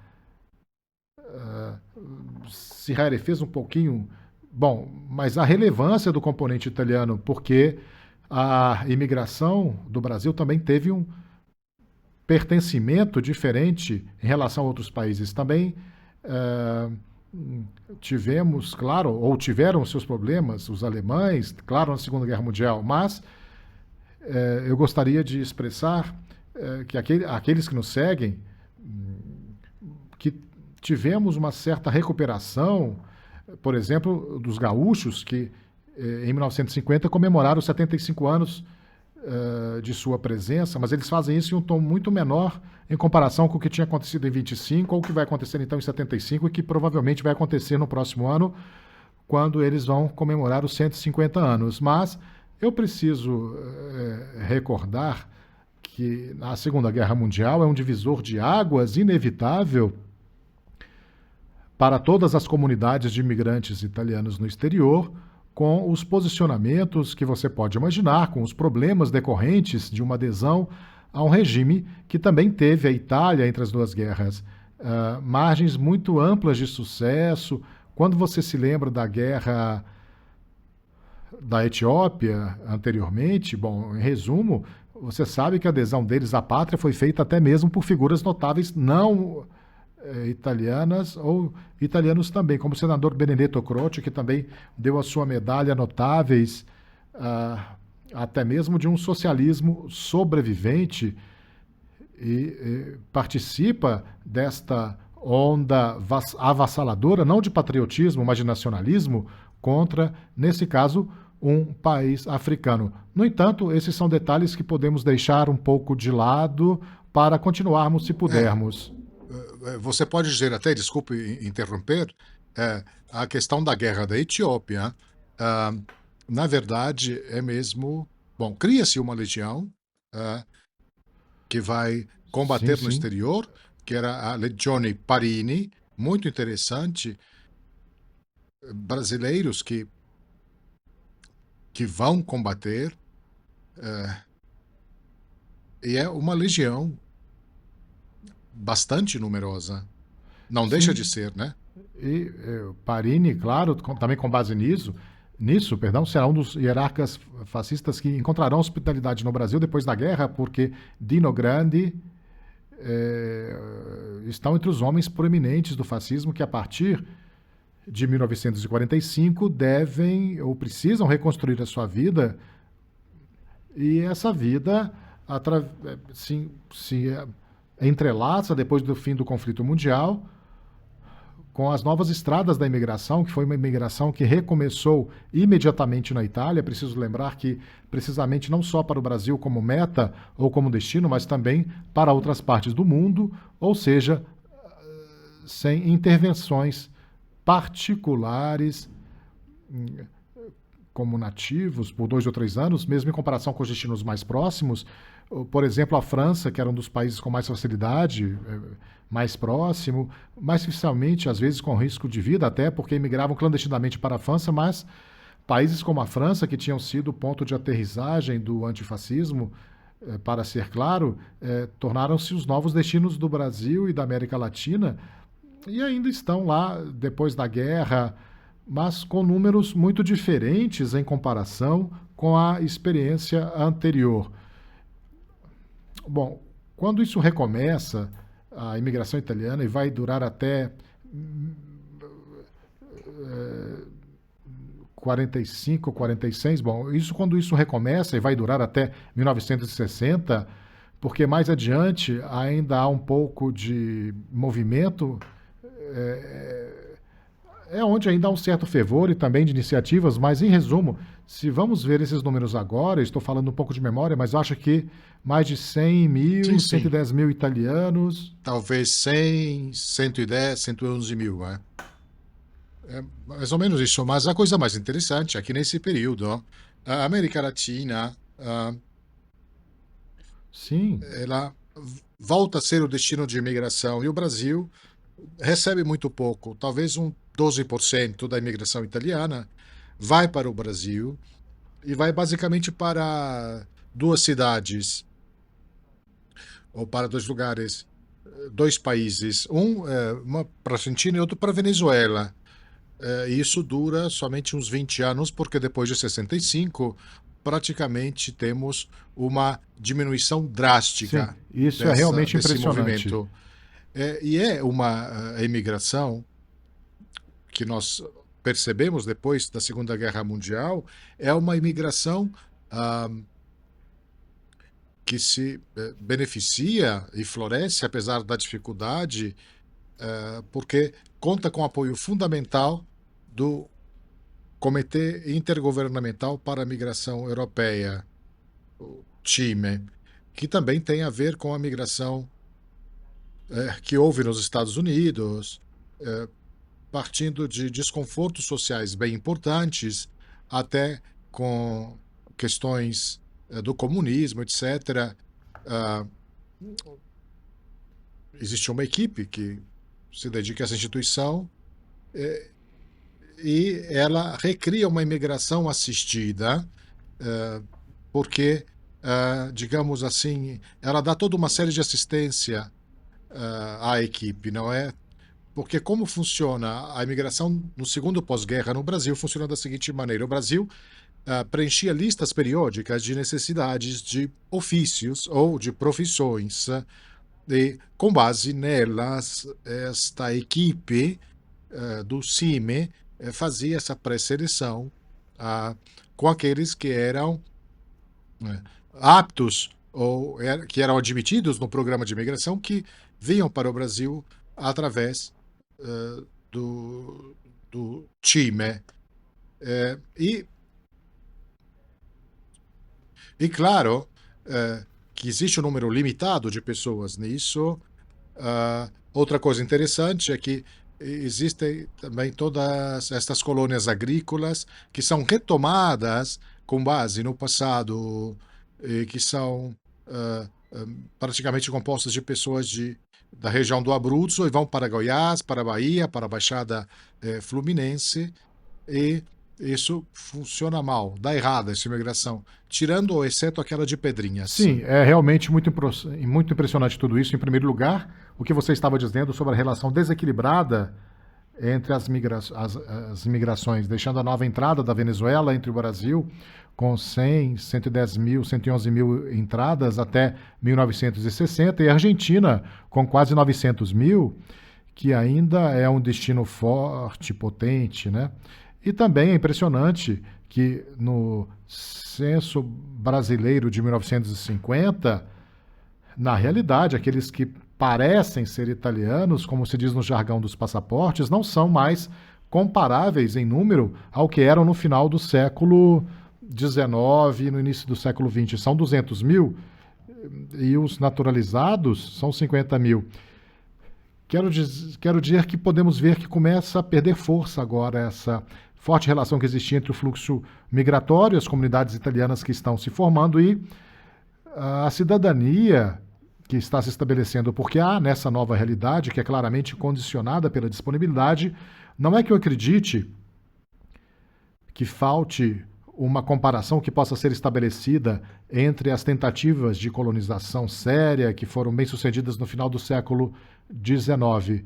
se rarefez um pouquinho. Bom, mas a relevância do componente italiano, porque a imigração do Brasil também teve um pertencimento diferente em relação a outros países. Também tivemos, claro, ou tiveram seus problemas, os alemães, claro, na Segunda Guerra Mundial, mas eu gostaria de expressar que aqueles que nos seguem, que tivemos uma certa recuperação, por exemplo, dos gaúchos, que em 1950 comemoraram 75 anos de sua presença, mas eles fazem isso em um tom muito menor em comparação com o que tinha acontecido em 25 ou o que vai acontecer então em 75 e que provavelmente vai acontecer no próximo ano, quando eles vão comemorar os 150 anos. Mas eu preciso recordar que a Segunda Guerra Mundial é um divisor de águas inevitável para todas as comunidades de imigrantes italianos no exterior, com os posicionamentos que você pode imaginar, com os problemas decorrentes de uma adesão a um regime que também teve a Itália entre as duas guerras. Margens muito amplas de sucesso. Quando você se lembra da guerra da Etiópia anteriormente, bom, em resumo, você sabe que a adesão deles à pátria foi feita até mesmo por figuras notáveis não italianas ou italianos também, como o senador Benedetto Croce, que também deu a sua medalha notáveis, até mesmo de um socialismo sobrevivente e participa desta onda avassaladora, não de patriotismo, mas de nacionalismo, contra, nesse caso, um país africano. No entanto, esses são detalhes que podemos deixar um pouco de lado para continuarmos, se É, pudermos. você pode dizer até, desculpe interromper, a questão da guerra da Etiópia, ah, na verdade, é mesmo. Bom, cria-se uma legião que vai Sim, combater no sim. exterior, que era a Legione Parini, muito interessante, brasileiros que vão combater, e é uma legião bastante numerosa. Não deixa de Sim, ser, né? e Parini, claro, também com base nisso, perdão, será um dos hierarcas fascistas que encontrarão hospitalidade no Brasil depois da guerra, porque Dino Grande estão entre os homens proeminentes do fascismo que, a partir de 1945, devem ou precisam reconstruir a sua vida, e essa vida se entrelaça depois do fim do conflito mundial com as novas estradas da imigração, que foi uma imigração que recomeçou imediatamente na Itália. Preciso lembrar que, precisamente, não só para o Brasil como meta ou como destino, mas também para outras partes do mundo, ou seja, sem intervenções particulares como nativos por 2 ou 3 anos, mesmo em comparação com os destinos mais próximos. Por exemplo, a França, que era um dos países com mais facilidade, mais próximo, mais oficialmente, às vezes com risco de vida, até porque imigravam clandestinamente para a França, mas países como a França, que tinham sido ponto de aterrissagem do antifascismo, para ser claro, tornaram-se os novos destinos do Brasil e da América Latina, e ainda estão lá depois da guerra, mas com números muito diferentes em comparação com a experiência anterior. Bom, quando isso recomeça, a imigração italiana, e vai durar até 45, 46, bom, isso quando isso recomeça e vai durar até 1960, porque mais adiante ainda há um pouco de movimento, onde ainda há um certo fervor e também de iniciativas, mas em resumo, se vamos ver esses números agora, estou falando um pouco de memória, mas acho que mais de 100 Sim, mil, cento e sim. dez mil italianos. Talvez 100, 110, 111 mil, né? É mais ou menos isso. Mas a coisa mais interessante é que nesse período, a América Latina, Sim, ela volta a ser o destino de imigração e o Brasil recebe muito pouco, talvez um 12% da imigração italiana vai para o Brasil e vai basicamente para duas cidades ou para dois lugares, dois países, uma para a Argentina e outro para a Venezuela. E isso dura somente uns 20 anos, porque depois de 65, praticamente temos uma diminuição sim, drástica isso é realmente desse impressionante. movimento. E é uma imigração que nós percebemos depois da Segunda Guerra Mundial, é uma imigração ah, que se beneficia e floresce, apesar da dificuldade, porque conta com apoio fundamental do Comitê Intergovernamental para a Migração Europeia, o TIME, que também tem a ver com a migração que houve nos Estados Unidos, partindo de desconfortos sociais bem importantes, até com questões do comunismo, etc. Ah, existe uma equipe que se dedica a essa instituição e ela recria uma imigração assistida, porque, digamos assim, ela dá toda uma série de assistência à equipe, não é? Porque como funciona a imigração no segundo pós-guerra no Brasil, funciona da seguinte maneira: o Brasil preenchia listas periódicas de necessidades de ofícios ou de profissões, e com base nelas, esta equipe do CIME fazia essa pré-seleção com aqueles que eram aptos ou que eram admitidos no programa de imigração, que vinham para o Brasil através do, do time. Eh, e, e claro que existe um número limitado de pessoas nisso. Outra coisa interessante é que existem também todas estas colônias agrícolas que são retomadas com base no passado, que são praticamente compostas de pessoas da região do Abruzzo e vão para Goiás, para a Bahia, para a Baixada Fluminense. e isso funciona mal, dá errado essa imigração, tirando ou exceto aquela de Pedrinhas. Sim, é realmente muito impressionante tudo isso. Em primeiro lugar, o que você estava dizendo sobre a relação desequilibrada entre as imigrações, deixando a nova entrada da Venezuela entre o Brasil, com 100, 110 mil, 111 mil entradas até 1960, e a Argentina, com quase 900 mil, que ainda é um destino forte, potente, né? E também é impressionante que no censo brasileiro de 1950, na realidade, aqueles que parecem ser italianos, como se diz no jargão dos passaportes, não são mais comparáveis em número ao que eram no final do século XIX e no início do século XX. São 200 mil e os naturalizados são 50 mil. Quero dizer que podemos ver que começa a perder força agora essa forte relação que existia entre o fluxo migratório, as comunidades italianas que estão se formando e a cidadania que está se estabelecendo, porque há nessa nova realidade, que é claramente condicionada pela disponibilidade, não é que eu acredite que falte uma comparação que possa ser estabelecida entre as tentativas de colonização séria que foram bem-sucedidas no final do século XIX.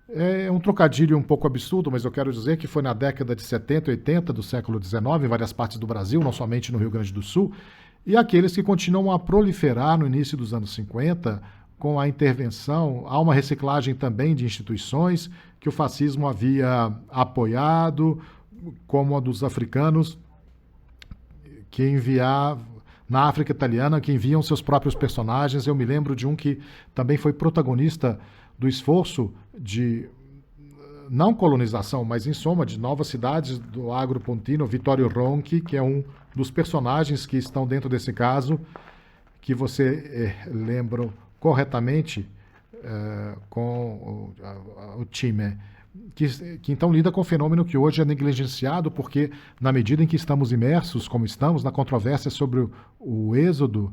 É um trocadilho um pouco absurdo, mas eu quero dizer que foi na década de 70 e 80 do século XIX, em várias partes do Brasil, não somente no Rio Grande do Sul, e aqueles que continuam a proliferar no início dos anos 50, com a intervenção, há uma reciclagem também de instituições que o fascismo havia apoiado, como a dos africanos, que enviavam na África italiana, que enviam seus próprios personagens. Eu me lembro de um que também foi protagonista do esforço de não colonização, mas em soma, de novas cidades do agro pontino, Vittorio Ronchi, que é um dos personagens que estão dentro desse caso, que você lembra corretamente com o time, que então lida com um fenômeno que hoje é negligenciado, porque na medida em que estamos imersos, como estamos, na controvérsia sobre o êxodo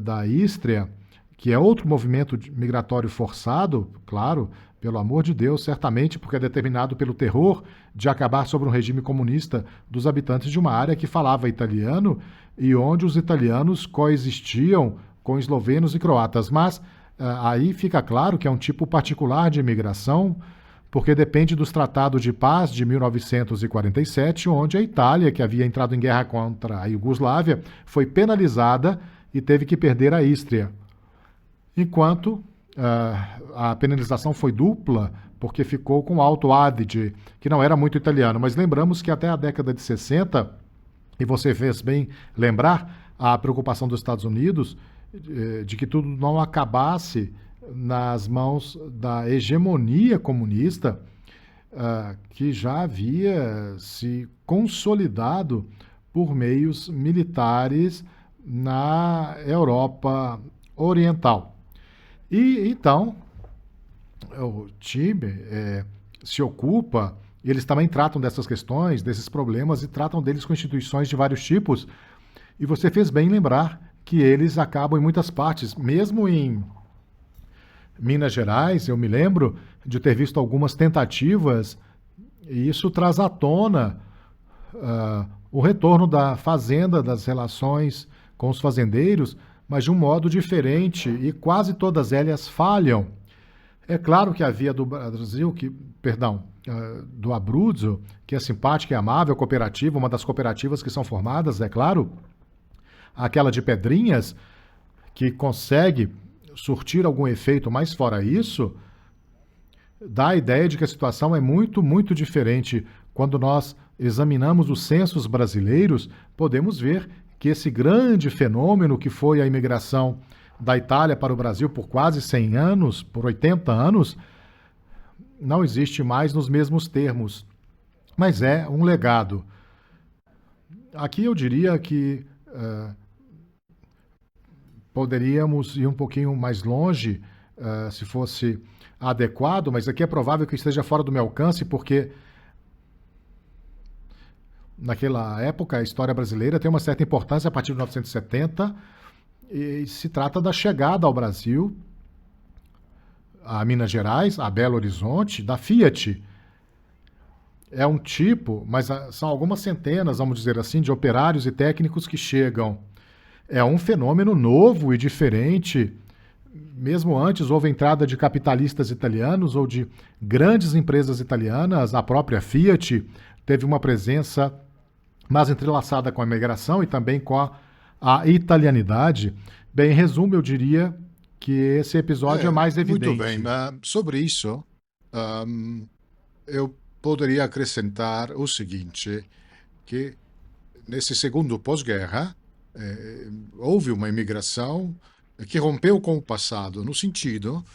da Ístria, que é outro movimento migratório forçado, claro, pelo amor de Deus, certamente porque é determinado pelo terror de acabar sobre um regime comunista dos habitantes de uma área que falava italiano e onde os italianos coexistiam com eslovenos e croatas. Mas aí fica claro que é um tipo particular de imigração, porque depende dos tratados de paz de 1947, onde a Itália, que havia entrado em guerra contra a Iugoslávia, foi penalizada e teve que perder a Ístria. Enquanto a penalização foi dupla, porque ficou com Alto Adige, que não era muito italiano. Mas lembramos que até a década de 60, e você fez bem lembrar, a preocupação dos Estados Unidos de que tudo não acabasse nas mãos da hegemonia comunista, que já havia se consolidado por meios militares na Europa Oriental. E então, o time se ocupa, e eles também tratam dessas questões, desses problemas, e tratam deles com instituições de vários tipos. E você fez bem lembrar que eles acabam em muitas partes, mesmo em Minas Gerais, eu me lembro de ter visto algumas tentativas, e isso traz à tona o retorno da fazenda, das relações com os fazendeiros, mas de um modo diferente, e quase todas elas falham. É claro que a via do Brasil, do Abruzzo, que é simpática e amável, cooperativa, uma das cooperativas que são formadas, é claro, aquela de Pedrinhas, que consegue surtir algum efeito, mas fora isso, dá a ideia de que a situação é muito, muito diferente. Quando nós examinamos os censos brasileiros, podemos ver que esse grande fenômeno que foi a imigração da Itália para o Brasil por quase 100 anos, por 80 anos, não existe mais nos mesmos termos, mas é um legado. Aqui eu diria que poderíamos ir um pouquinho mais longe, se fosse adequado, mas aqui é provável que esteja fora do meu alcance, porque naquela época a história brasileira tem uma certa importância a partir de 1970, e se trata da chegada ao Brasil, a Minas Gerais, a Belo Horizonte, da Fiat. é um tipo, mas são algumas centenas, vamos dizer assim, de operários e técnicos que chegam. É um fenômeno novo e diferente. Mesmo antes houve a entrada de capitalistas italianos ou de grandes empresas italianas, a própria Fiat teve uma presença mais entrelaçada com a imigração e também com a italianidade. Bem, em resumo, eu diria que esse episódio é mais Muito bem, evidente. mas sobre isso, ahm, eu poderia acrescentar o seguinte, que nesse segundo pós-guerra, houve uma imigração que rompeu com o passado, no sentido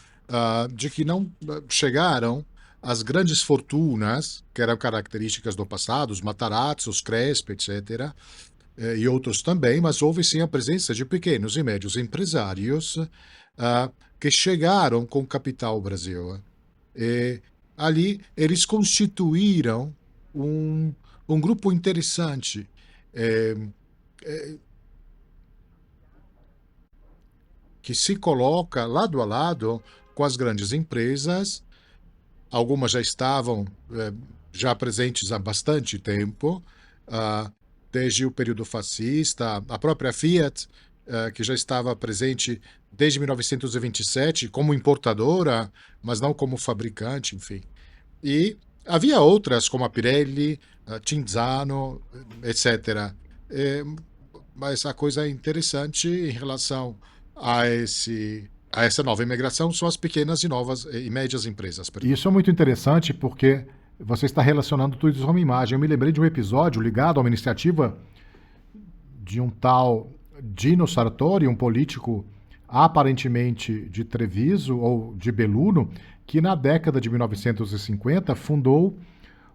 de que não chegaram as grandes fortunas, que eram características do passado, os Matarazzi, os Crespi, etc., e outros também, mas houve sim a presença de pequenos e médios empresários que chegaram com capital ao Brasil. E ali eles constituíram um, um grupo interessante, eh, que se coloca lado a lado com as grandes empresas. Algumas já estavam já presentes há bastante tempo, ah, desde o período fascista, a própria Fiat, que já estava presente desde 1927 como importadora, mas não como fabricante, enfim. E havia outras, como a Pirelli, a Cinzano, etc. Eh, mas a coisa interessante em relação a essa nova imigração são as pequenas e novas e médias empresas, E perdão. isso é muito interessante porque você está relacionando tudo isso a uma imagem. Eu me lembrei de um episódio ligado a uma iniciativa de um tal Dino Sartori, um político aparentemente de Treviso ou de Belluno, que na década de 1950 fundou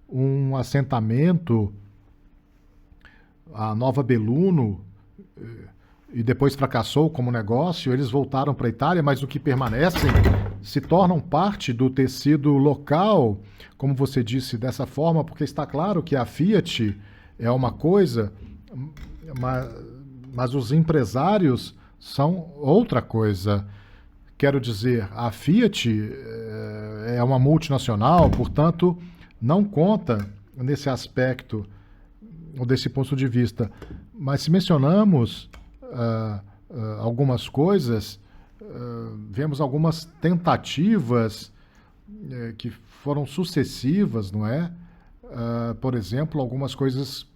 um assentamento, a Nova Belluno, e depois fracassou como negócio. Eles voltaram para a Itália, mas o que permanecem se tornam parte do tecido local, como você disse, dessa forma, porque está claro que a Fiat é uma coisa, mas os empresários são outra coisa. Quero dizer, a Fiat é uma multinacional, portanto, não conta nesse aspecto ou desse ponto de vista. Mas se mencionamos algumas coisas, vemos algumas tentativas que foram sucessivas, não é? Por exemplo, algumas coisas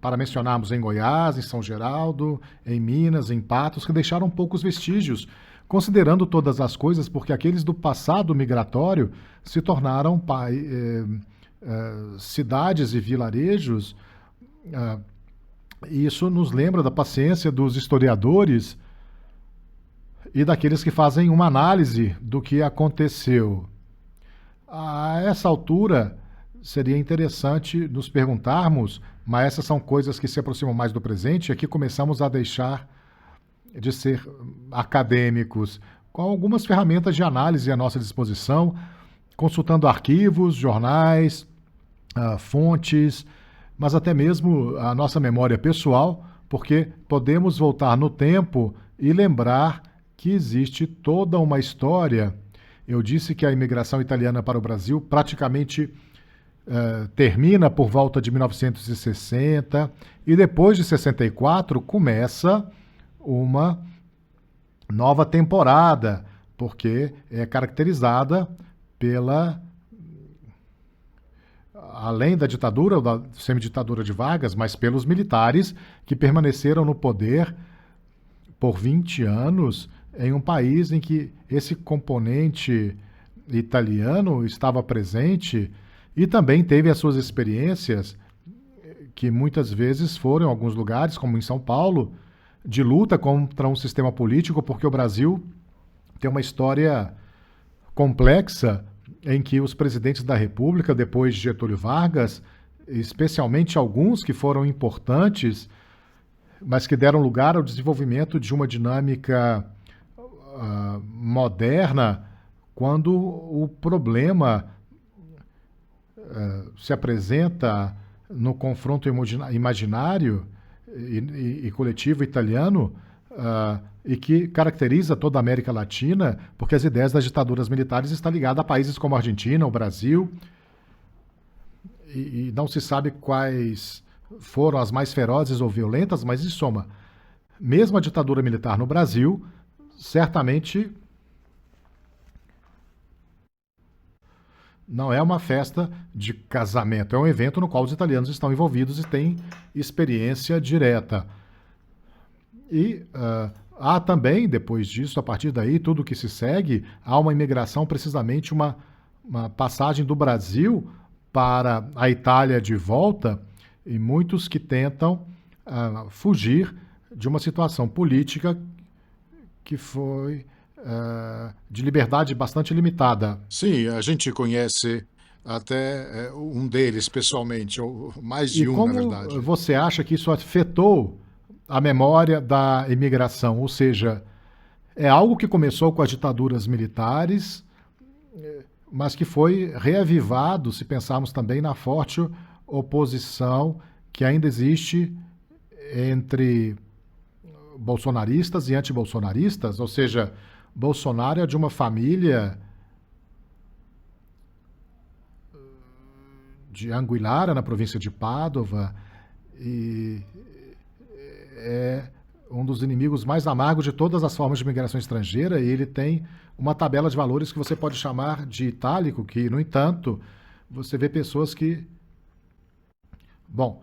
para mencionarmos em Goiás, em São Geraldo, em Minas, em Patos, que deixaram poucos vestígios, considerando todas as coisas, porque aqueles do passado migratório se tornaram cidades e vilarejos. Isso nos lembra da paciência dos historiadores e daqueles que fazem uma análise do que aconteceu. A essa altura, seria interessante nos perguntarmos, mas essas são coisas que se aproximam mais do presente, e aqui começamos a deixar de ser acadêmicos, com algumas ferramentas de análise à nossa disposição, consultando arquivos, jornais, fontes, mas até mesmo a nossa memória pessoal, porque podemos voltar no tempo e lembrar que existe toda uma história. Eu disse que a imigração italiana para o Brasil praticamente termina por volta de 1960 e depois de 64 começa uma nova temporada, porque é caracterizada pela, além da ditadura ou da semiditadura de Vargas, mas pelos militares que permaneceram no poder por 20 anos em um país em que esse componente italiano estava presente e também teve as suas experiências, que muitas vezes foram em alguns lugares, como em São Paulo, de luta contra um sistema político, porque o Brasil tem uma história complexa em que os presidentes da República, depois de Getúlio Vargas, especialmente alguns que foram importantes, mas que deram lugar ao desenvolvimento de uma dinâmica moderna, quando o problema se apresenta no confronto imaginário e coletivo italiano, e que caracteriza toda a América Latina, porque as ideias das ditaduras militares estão ligadas a países como a Argentina, o Brasil, e não se sabe quais foram as mais ferozes ou violentas, mas em soma, mesmo a ditadura militar no Brasil, certamente não é uma festa de casamento, é um evento no qual os italianos estão envolvidos e têm experiência direta. E há também, depois disso, a partir daí, tudo que se segue, há uma imigração, precisamente uma passagem do Brasil para a Itália de volta, e muitos que tentam fugir de uma situação política que foi de liberdade bastante limitada. Sim, a gente conhece até um deles pessoalmente, ou mais E de um, na como verdade. você acha que isso afetou a memória da imigração? Ou seja, é algo que começou com as ditaduras militares, mas que foi reavivado, se pensarmos também na forte oposição que ainda existe entre bolsonaristas e antibolsonaristas, ou seja, Bolsonaro é de uma família de Anguillara, na província de Pádua, e é um dos inimigos mais amargos de todas as formas de migração estrangeira, e ele tem uma tabela de valores que você pode chamar de itálico, que, no entanto, você vê pessoas que, bom,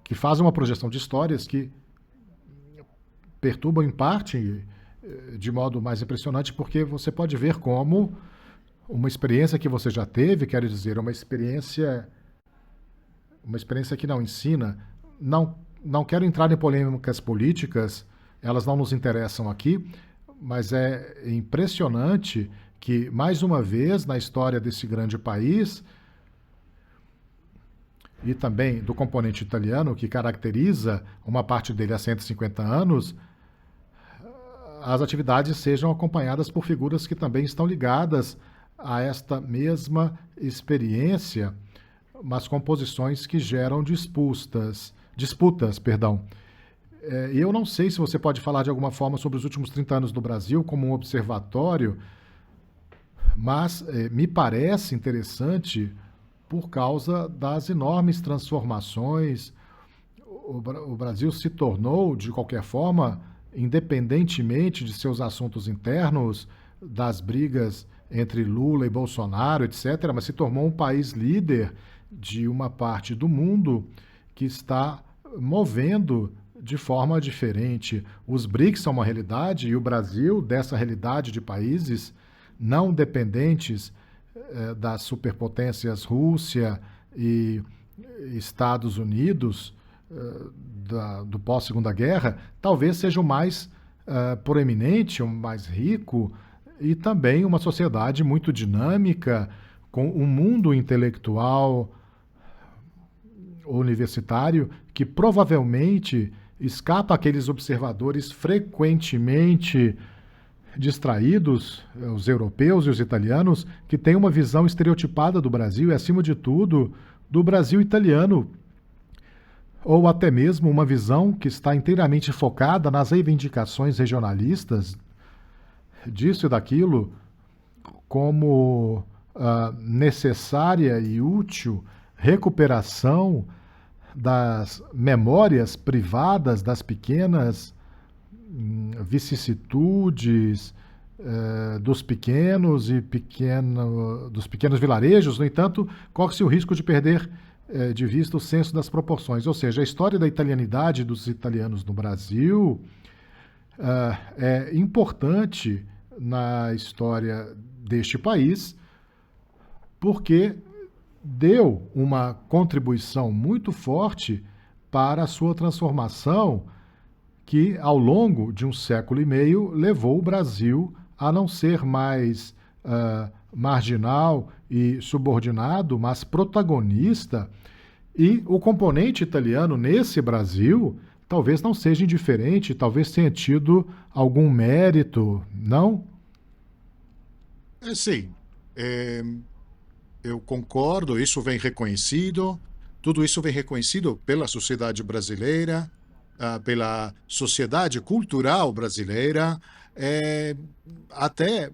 que fazem uma projeção de histórias que perturbam em parte de modo mais impressionante, porque você pode ver como uma experiência que você já teve, quero dizer, uma experiência que não ensina. Não quero entrar em polêmicas políticas, elas não nos interessam aqui, mas é impressionante que, mais uma vez, na história desse grande país, e também do componente italiano, que caracteriza uma parte dele há 150 anos, as atividades sejam acompanhadas por figuras que também estão ligadas a esta mesma experiência, mas com posições que geram disputas, perdão. E eu não sei se você pode falar de alguma forma sobre os últimos 30 anos do Brasil como um observatório, mas me parece interessante por causa das enormes transformações. O Brasil se tornou, de qualquer forma, independentemente de seus assuntos internos, das brigas entre Lula e Bolsonaro, etc., mas se tornou um país líder de uma parte do mundo que está movendo de forma diferente. Os BRICS são uma realidade e o Brasil, dessa realidade de países não dependentes das superpotências Rússia e Estados Unidos, do pós-Segunda Guerra, talvez seja o mais proeminente, o mais rico, e também uma sociedade muito dinâmica, com um mundo intelectual universitário que provavelmente escapa àqueles observadores frequentemente distraídos, os europeus e os italianos, que têm uma visão estereotipada do Brasil e, acima de tudo, do Brasil italiano, ou até mesmo uma visão que está inteiramente focada nas reivindicações regionalistas disso e daquilo, como necessária e útil recuperação das memórias privadas das pequenas vicissitudes dos pequenos dos pequenos vilarejos. No entanto, corre-se o risco de perder de vista o senso das proporções. Ou seja, a história da italianidade dos italianos no Brasil é importante na história deste país, porque deu uma contribuição muito forte para a sua transformação, que ao longo de um século e meio levou o Brasil a não ser mais marginal e subordinado, mas protagonista. E o componente italiano nesse Brasil talvez não seja indiferente, talvez tenha tido algum mérito, não? Sim, é, eu concordo, isso vem reconhecido, tudo isso vem reconhecido pela sociedade brasileira, pela sociedade cultural brasileira, até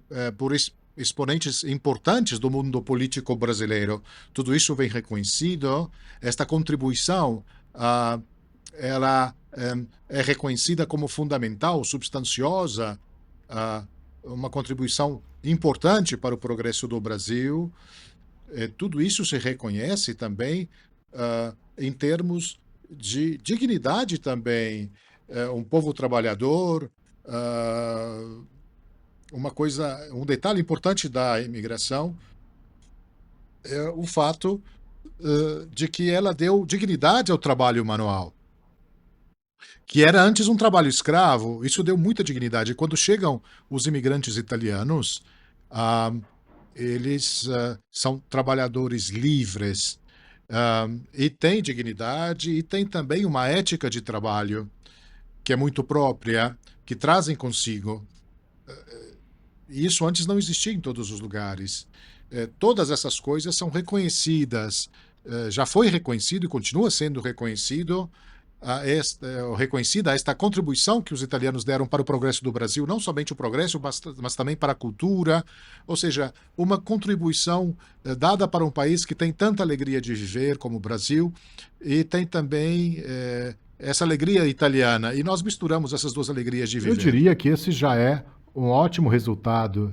exponentes importantes do mundo político brasileiro. Tudo isso vem reconhecido. Esta contribuição, ela é reconhecida como fundamental, substanciosa, ah, uma contribuição importante para o progresso do Brasil. Tudo isso se reconhece também em termos de dignidade também. Um povo trabalhador, um detalhe importante da imigração é o fato de que ela deu dignidade ao trabalho manual, que era antes um trabalho escravo. Isso deu muita dignidade. Quando chegam os imigrantes italianos, ah, eles são trabalhadores livres, e têm dignidade e têm também uma ética de trabalho que é muito própria, que trazem consigo. E isso antes não existia em todos os lugares. Todas essas coisas são reconhecidas, já foi reconhecido e continua sendo reconhecida esta contribuição que os italianos deram para o progresso do Brasil, não somente o progresso, mas também para a cultura, ou seja, uma contribuição dada para um país que tem tanta alegria de viver como o Brasil e tem também essa alegria italiana, e nós misturamos essas duas alegrias de Eu viver. diria que esse já é um ótimo resultado.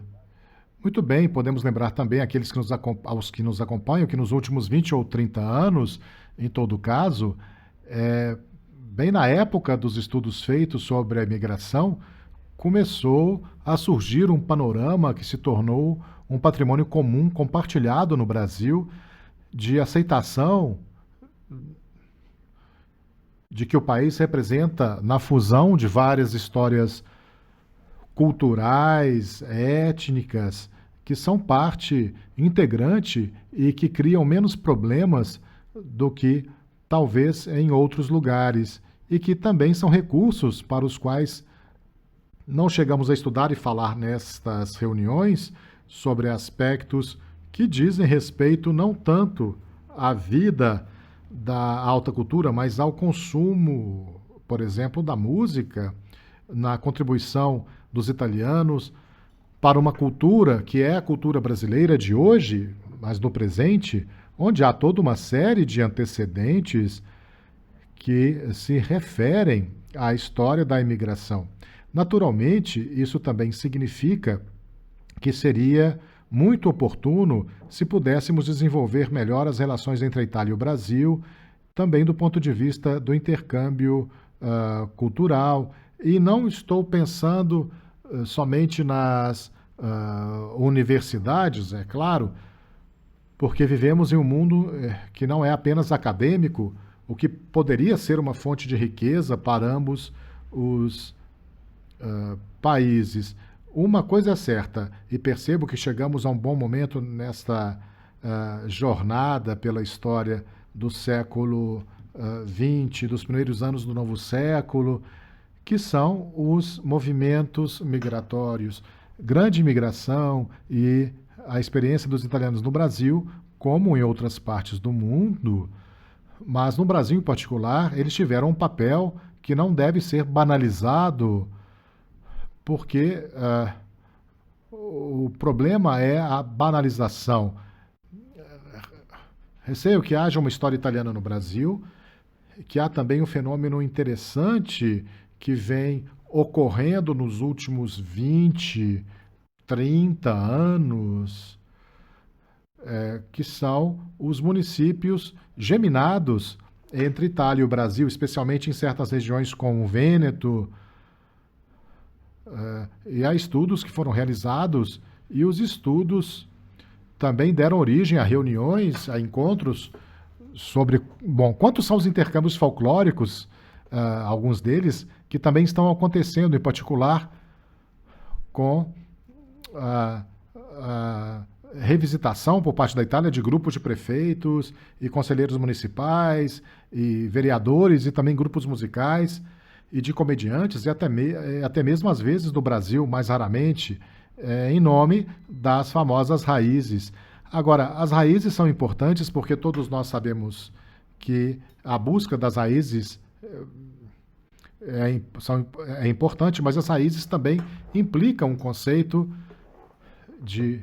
Muito bem, podemos lembrar também aqueles que aos que nos acompanham que nos últimos 20 ou 30 anos, em todo caso, bem na época dos estudos feitos sobre a imigração, começou a surgir um panorama que se tornou um patrimônio comum compartilhado no Brasil de aceitação de que o país representa na fusão de várias histórias culturais, étnicas, que são parte integrante e que criam menos problemas do que talvez em outros lugares e que também são recursos para os quais não chegamos a estudar e falar nestas reuniões sobre aspectos que dizem respeito não tanto à vida da alta cultura, mas ao consumo, por exemplo, da música, na contribuição dos italianos para uma cultura que é a cultura brasileira de hoje, mas do presente, onde há toda uma série de antecedentes que se referem à história da imigração. Naturalmente, isso também significa que seria muito oportuno se pudéssemos desenvolver melhor as relações entre a Itália e o Brasil, também do ponto de vista do intercâmbio cultural. E não estou pensando somente nas universidades, é claro, porque vivemos em um mundo que não é apenas acadêmico, o que poderia ser uma fonte de riqueza para ambos os países. Uma coisa é certa, e percebo que chegamos a um bom momento nesta jornada pela história do século XX, dos primeiros anos do novo século, que são os movimentos migratórios. Grande imigração e a experiência dos italianos no Brasil, como em outras partes do mundo, mas no Brasil em particular, eles tiveram um papel que não deve ser banalizado, porque o problema é a banalização. Receio que haja uma história italiana no Brasil, que há também um fenômeno interessante que vem ocorrendo nos últimos 20, 30 anos, que são os municípios geminados entre Itália e o Brasil, especialmente em certas regiões como o Vêneto. E há estudos que foram realizados e os estudos também deram origem a reuniões, a encontros sobre, bom, quantos são os intercâmbios folclóricos, alguns deles, que também estão acontecendo, em particular com a revisitação por parte da Itália de grupos de prefeitos e conselheiros municipais e vereadores e também grupos musicais e de comediantes e até mesmo às vezes do Brasil, mais raramente, em nome das famosas raízes. Agora, as raízes são importantes porque todos nós sabemos que a busca das raízes é importante, mas as raízes também implicam um conceito de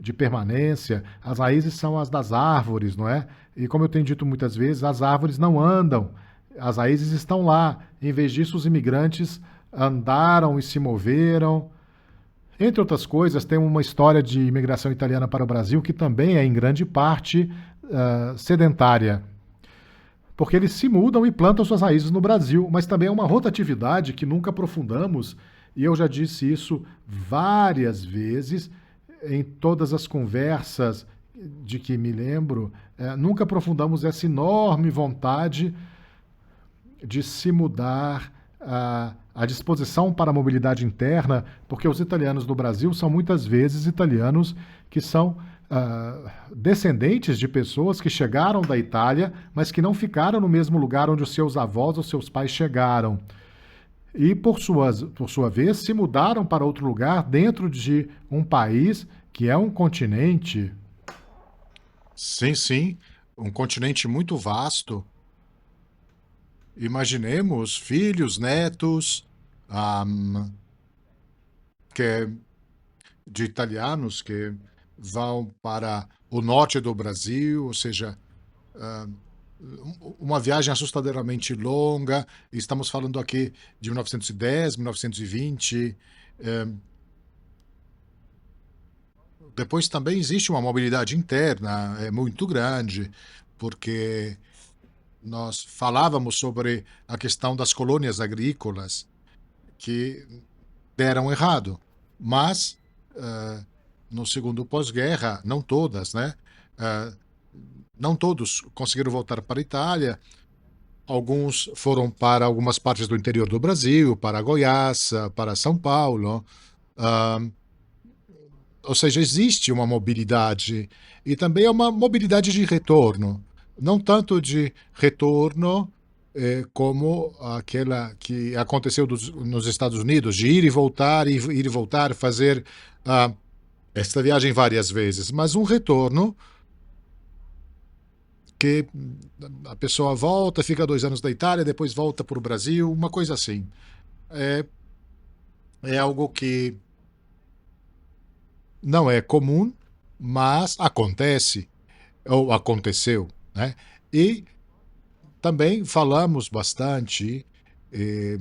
de permanência. As raízes são as das árvores, não é? E como eu tenho dito muitas vezes, as árvores não andam, as raízes estão lá. Em vez disso, os imigrantes andaram e se moveram. Entre outras coisas, tem uma história de imigração italiana para o Brasil que também é, em grande parte, sedentária. Porque eles se mudam e plantam suas raízes no Brasil, mas também é uma rotatividade que nunca aprofundamos, e eu já disse isso várias vezes em todas as conversas de que me lembro, nunca aprofundamos essa enorme vontade de se mudar, a disposição para a mobilidade interna, porque os italianos no Brasil são muitas vezes italianos que são descendentes de pessoas que chegaram da Itália, mas que não ficaram no mesmo lugar onde os seus avós ou seus pais chegaram. E, por sua vez, se mudaram para outro lugar dentro de um país que é um continente. Sim, sim, um continente muito vasto. Imaginemos filhos, netos, ahm, que, de italianos que vão para o norte do Brasil, ou seja, uma viagem assustadoramente longa. Estamos falando aqui de 1910, 1920. Depois também existe uma mobilidade interna muito grande, porque nós falávamos sobre a questão das colônias agrícolas que deram errado, mas no segundo pós-guerra, não todas, né? Não todos conseguiram voltar para a Itália. Alguns foram para algumas partes do interior do Brasil, para Goiás, para São Paulo. Ou seja, existe uma mobilidade e também é uma mobilidade de retorno. Não tanto de retorno como aquela que aconteceu nos Estados Unidos, de ir e voltar, fazer esta viagem várias vezes, mas um retorno que a pessoa volta, fica 2 anos da Itália, depois volta para o Brasil, uma coisa assim. É, é algo que não é comum, mas acontece, ou aconteceu, né? E também falamos bastante eh,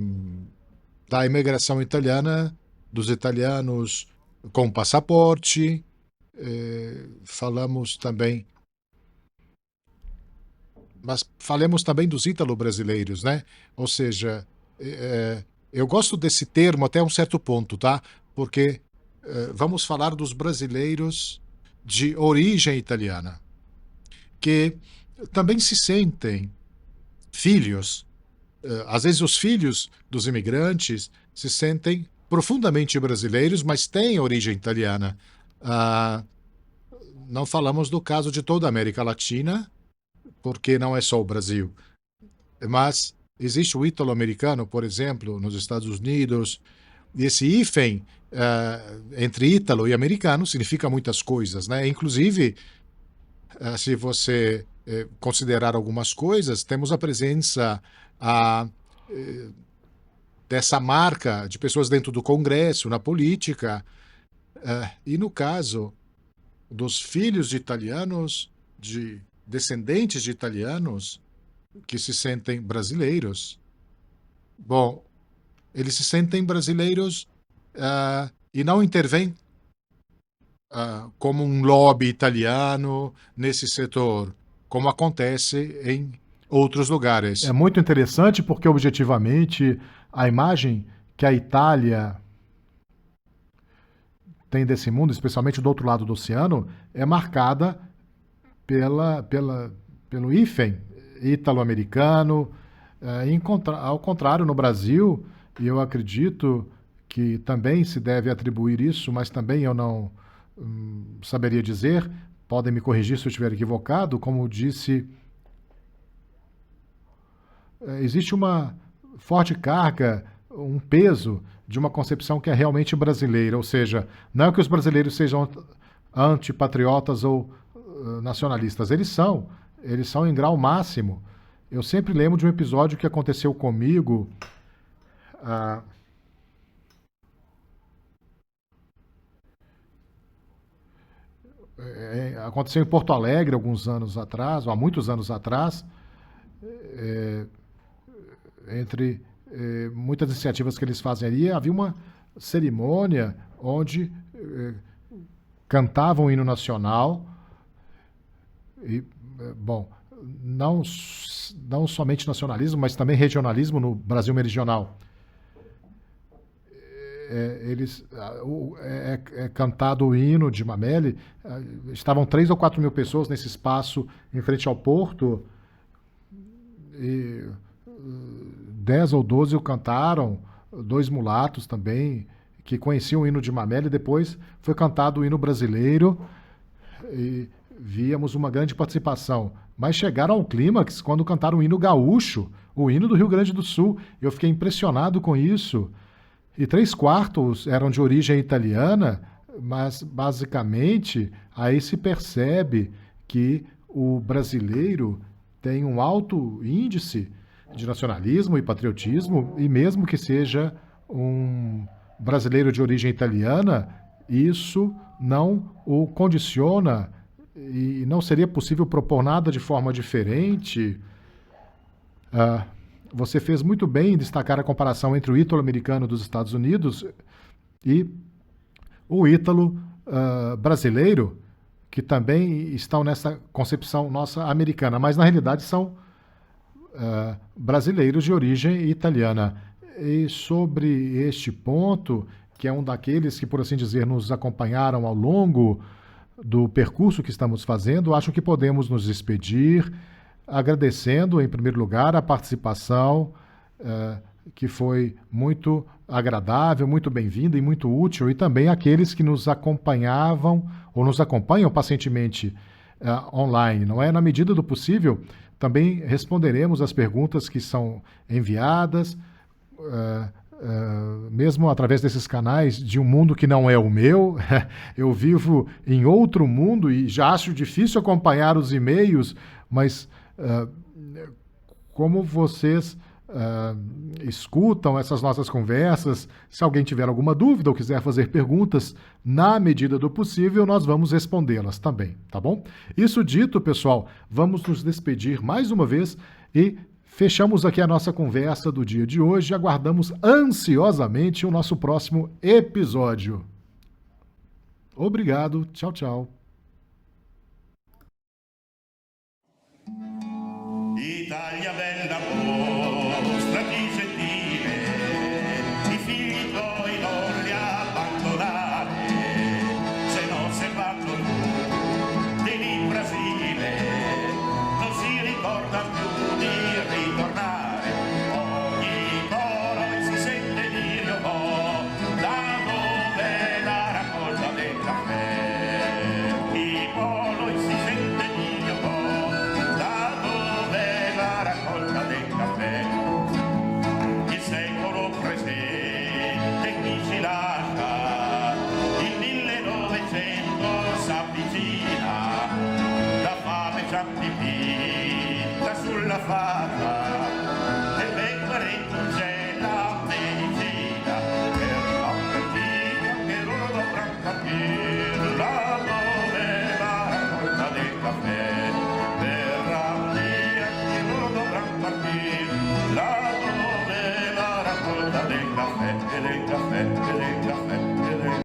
da imigração italiana, dos italianos com passaporte, falamos também, mas falemos também dos ítalo-brasileiros, né? Ou seja, eu gosto desse termo até um certo ponto, tá? Porque vamos falar dos brasileiros de origem italiana, que também se sentem filhos. Às vezes os filhos dos imigrantes se sentem profundamente brasileiros, mas têm origem italiana. Não falamos do caso de toda a América Latina, porque não é só o Brasil. Mas existe o ítalo-americano, por exemplo, nos Estados Unidos, e esse hífen entre ítalo e americano significa muitas coisas, né? Inclusive, se você considerar algumas coisas, temos a presença dessa marca de pessoas dentro do Congresso, na política, e no caso dos filhos de italianos, de descendentes de italianos que se sentem brasileiros. Bom, eles se sentem brasileiros e não intervêm como um lobby italiano nesse setor, como acontece em outros É lugares. muito interessante porque, objetivamente, a imagem que a Itália tem desse mundo, especialmente do outro lado do oceano, é marcada pelo hífen ítalo-americano. Ao contrário, no Brasil, e eu acredito que também se deve atribuir isso, mas também eu não saberia dizer, podem me corrigir se eu estiver equivocado, como disse, existe uma forte carga, um peso de uma concepção que é realmente brasileira, ou seja, não é que os brasileiros sejam antipatriotas ou nacionalistas, eles são em grau máximo. Eu sempre lembro de um episódio que aconteceu comigo. ah, Aconteceu em Porto Alegre alguns anos atrás, ou há muitos anos atrás, é, entre muitas iniciativas que eles fazem ali, havia uma cerimônia onde cantavam o hino nacional e, bom, não, não somente nacionalismo, mas também regionalismo no Brasil meridional. Cantado o hino de Mameli, estavam 3 ou 4 mil pessoas nesse espaço em frente ao porto, e 10 ou 12 o cantaram, 2 mulatos também, que conheciam o hino de Mameli. Depois foi cantado o hino brasileiro e víamos uma grande participação. Mas chegaram ao clímax quando cantaram o hino gaúcho, o hino do Rio Grande do Sul. Eu fiquei impressionado com isso. E 3/4 eram de origem italiana, mas basicamente aí se percebe que o brasileiro tem um alto índice de nacionalismo e patriotismo, e mesmo que seja um brasileiro de origem italiana, isso não o condiciona e não seria possível propor nada de forma diferente. Você fez muito bem em destacar a comparação entre o ítalo-americano dos Estados Unidos e o ítalo brasileiro, que também estão nessa concepção nossa americana, mas na realidade são brasileiros de origem italiana. E sobre este ponto, que é um daqueles que, por assim dizer, nos acompanharam ao longo do percurso que estamos fazendo, acho que podemos nos despedir agradecendo, em primeiro lugar, a participação, que foi muito agradável, muito bem-vinda e muito útil, e também aqueles que nos acompanhavam ou nos acompanham pacientemente online. Não é? Na medida do possível, também responderemos as perguntas que são enviadas, mesmo através desses canais de um mundo que não é o meu. Eu vivo em outro mundo e já acho difícil acompanhar os e-mails, mas como vocês escutam essas nossas conversas, se alguém tiver alguma dúvida ou quiser fazer perguntas, na medida do possível, nós vamos respondê-las também, tá bom? Isso dito, pessoal, vamos nos despedir mais uma vez e fechamos aqui a nossa conversa do dia de hoje e aguardamos ansiosamente o nosso próximo episódio. Obrigado, tchau, tchau. Italia bella mostrati gentile, i figli tuoi non li abbandonare, se no se vanno tutti in Brasile, non si ricorda più di ritornare, ogni coro si sente dire un po', da dove la raccolta del caffè, i polo si sente dire un po', da dove la raccolta del caffè, il secolo presente chi ci lascia, il 1900 s'avvicina, la fame già dipinta sulla faccia.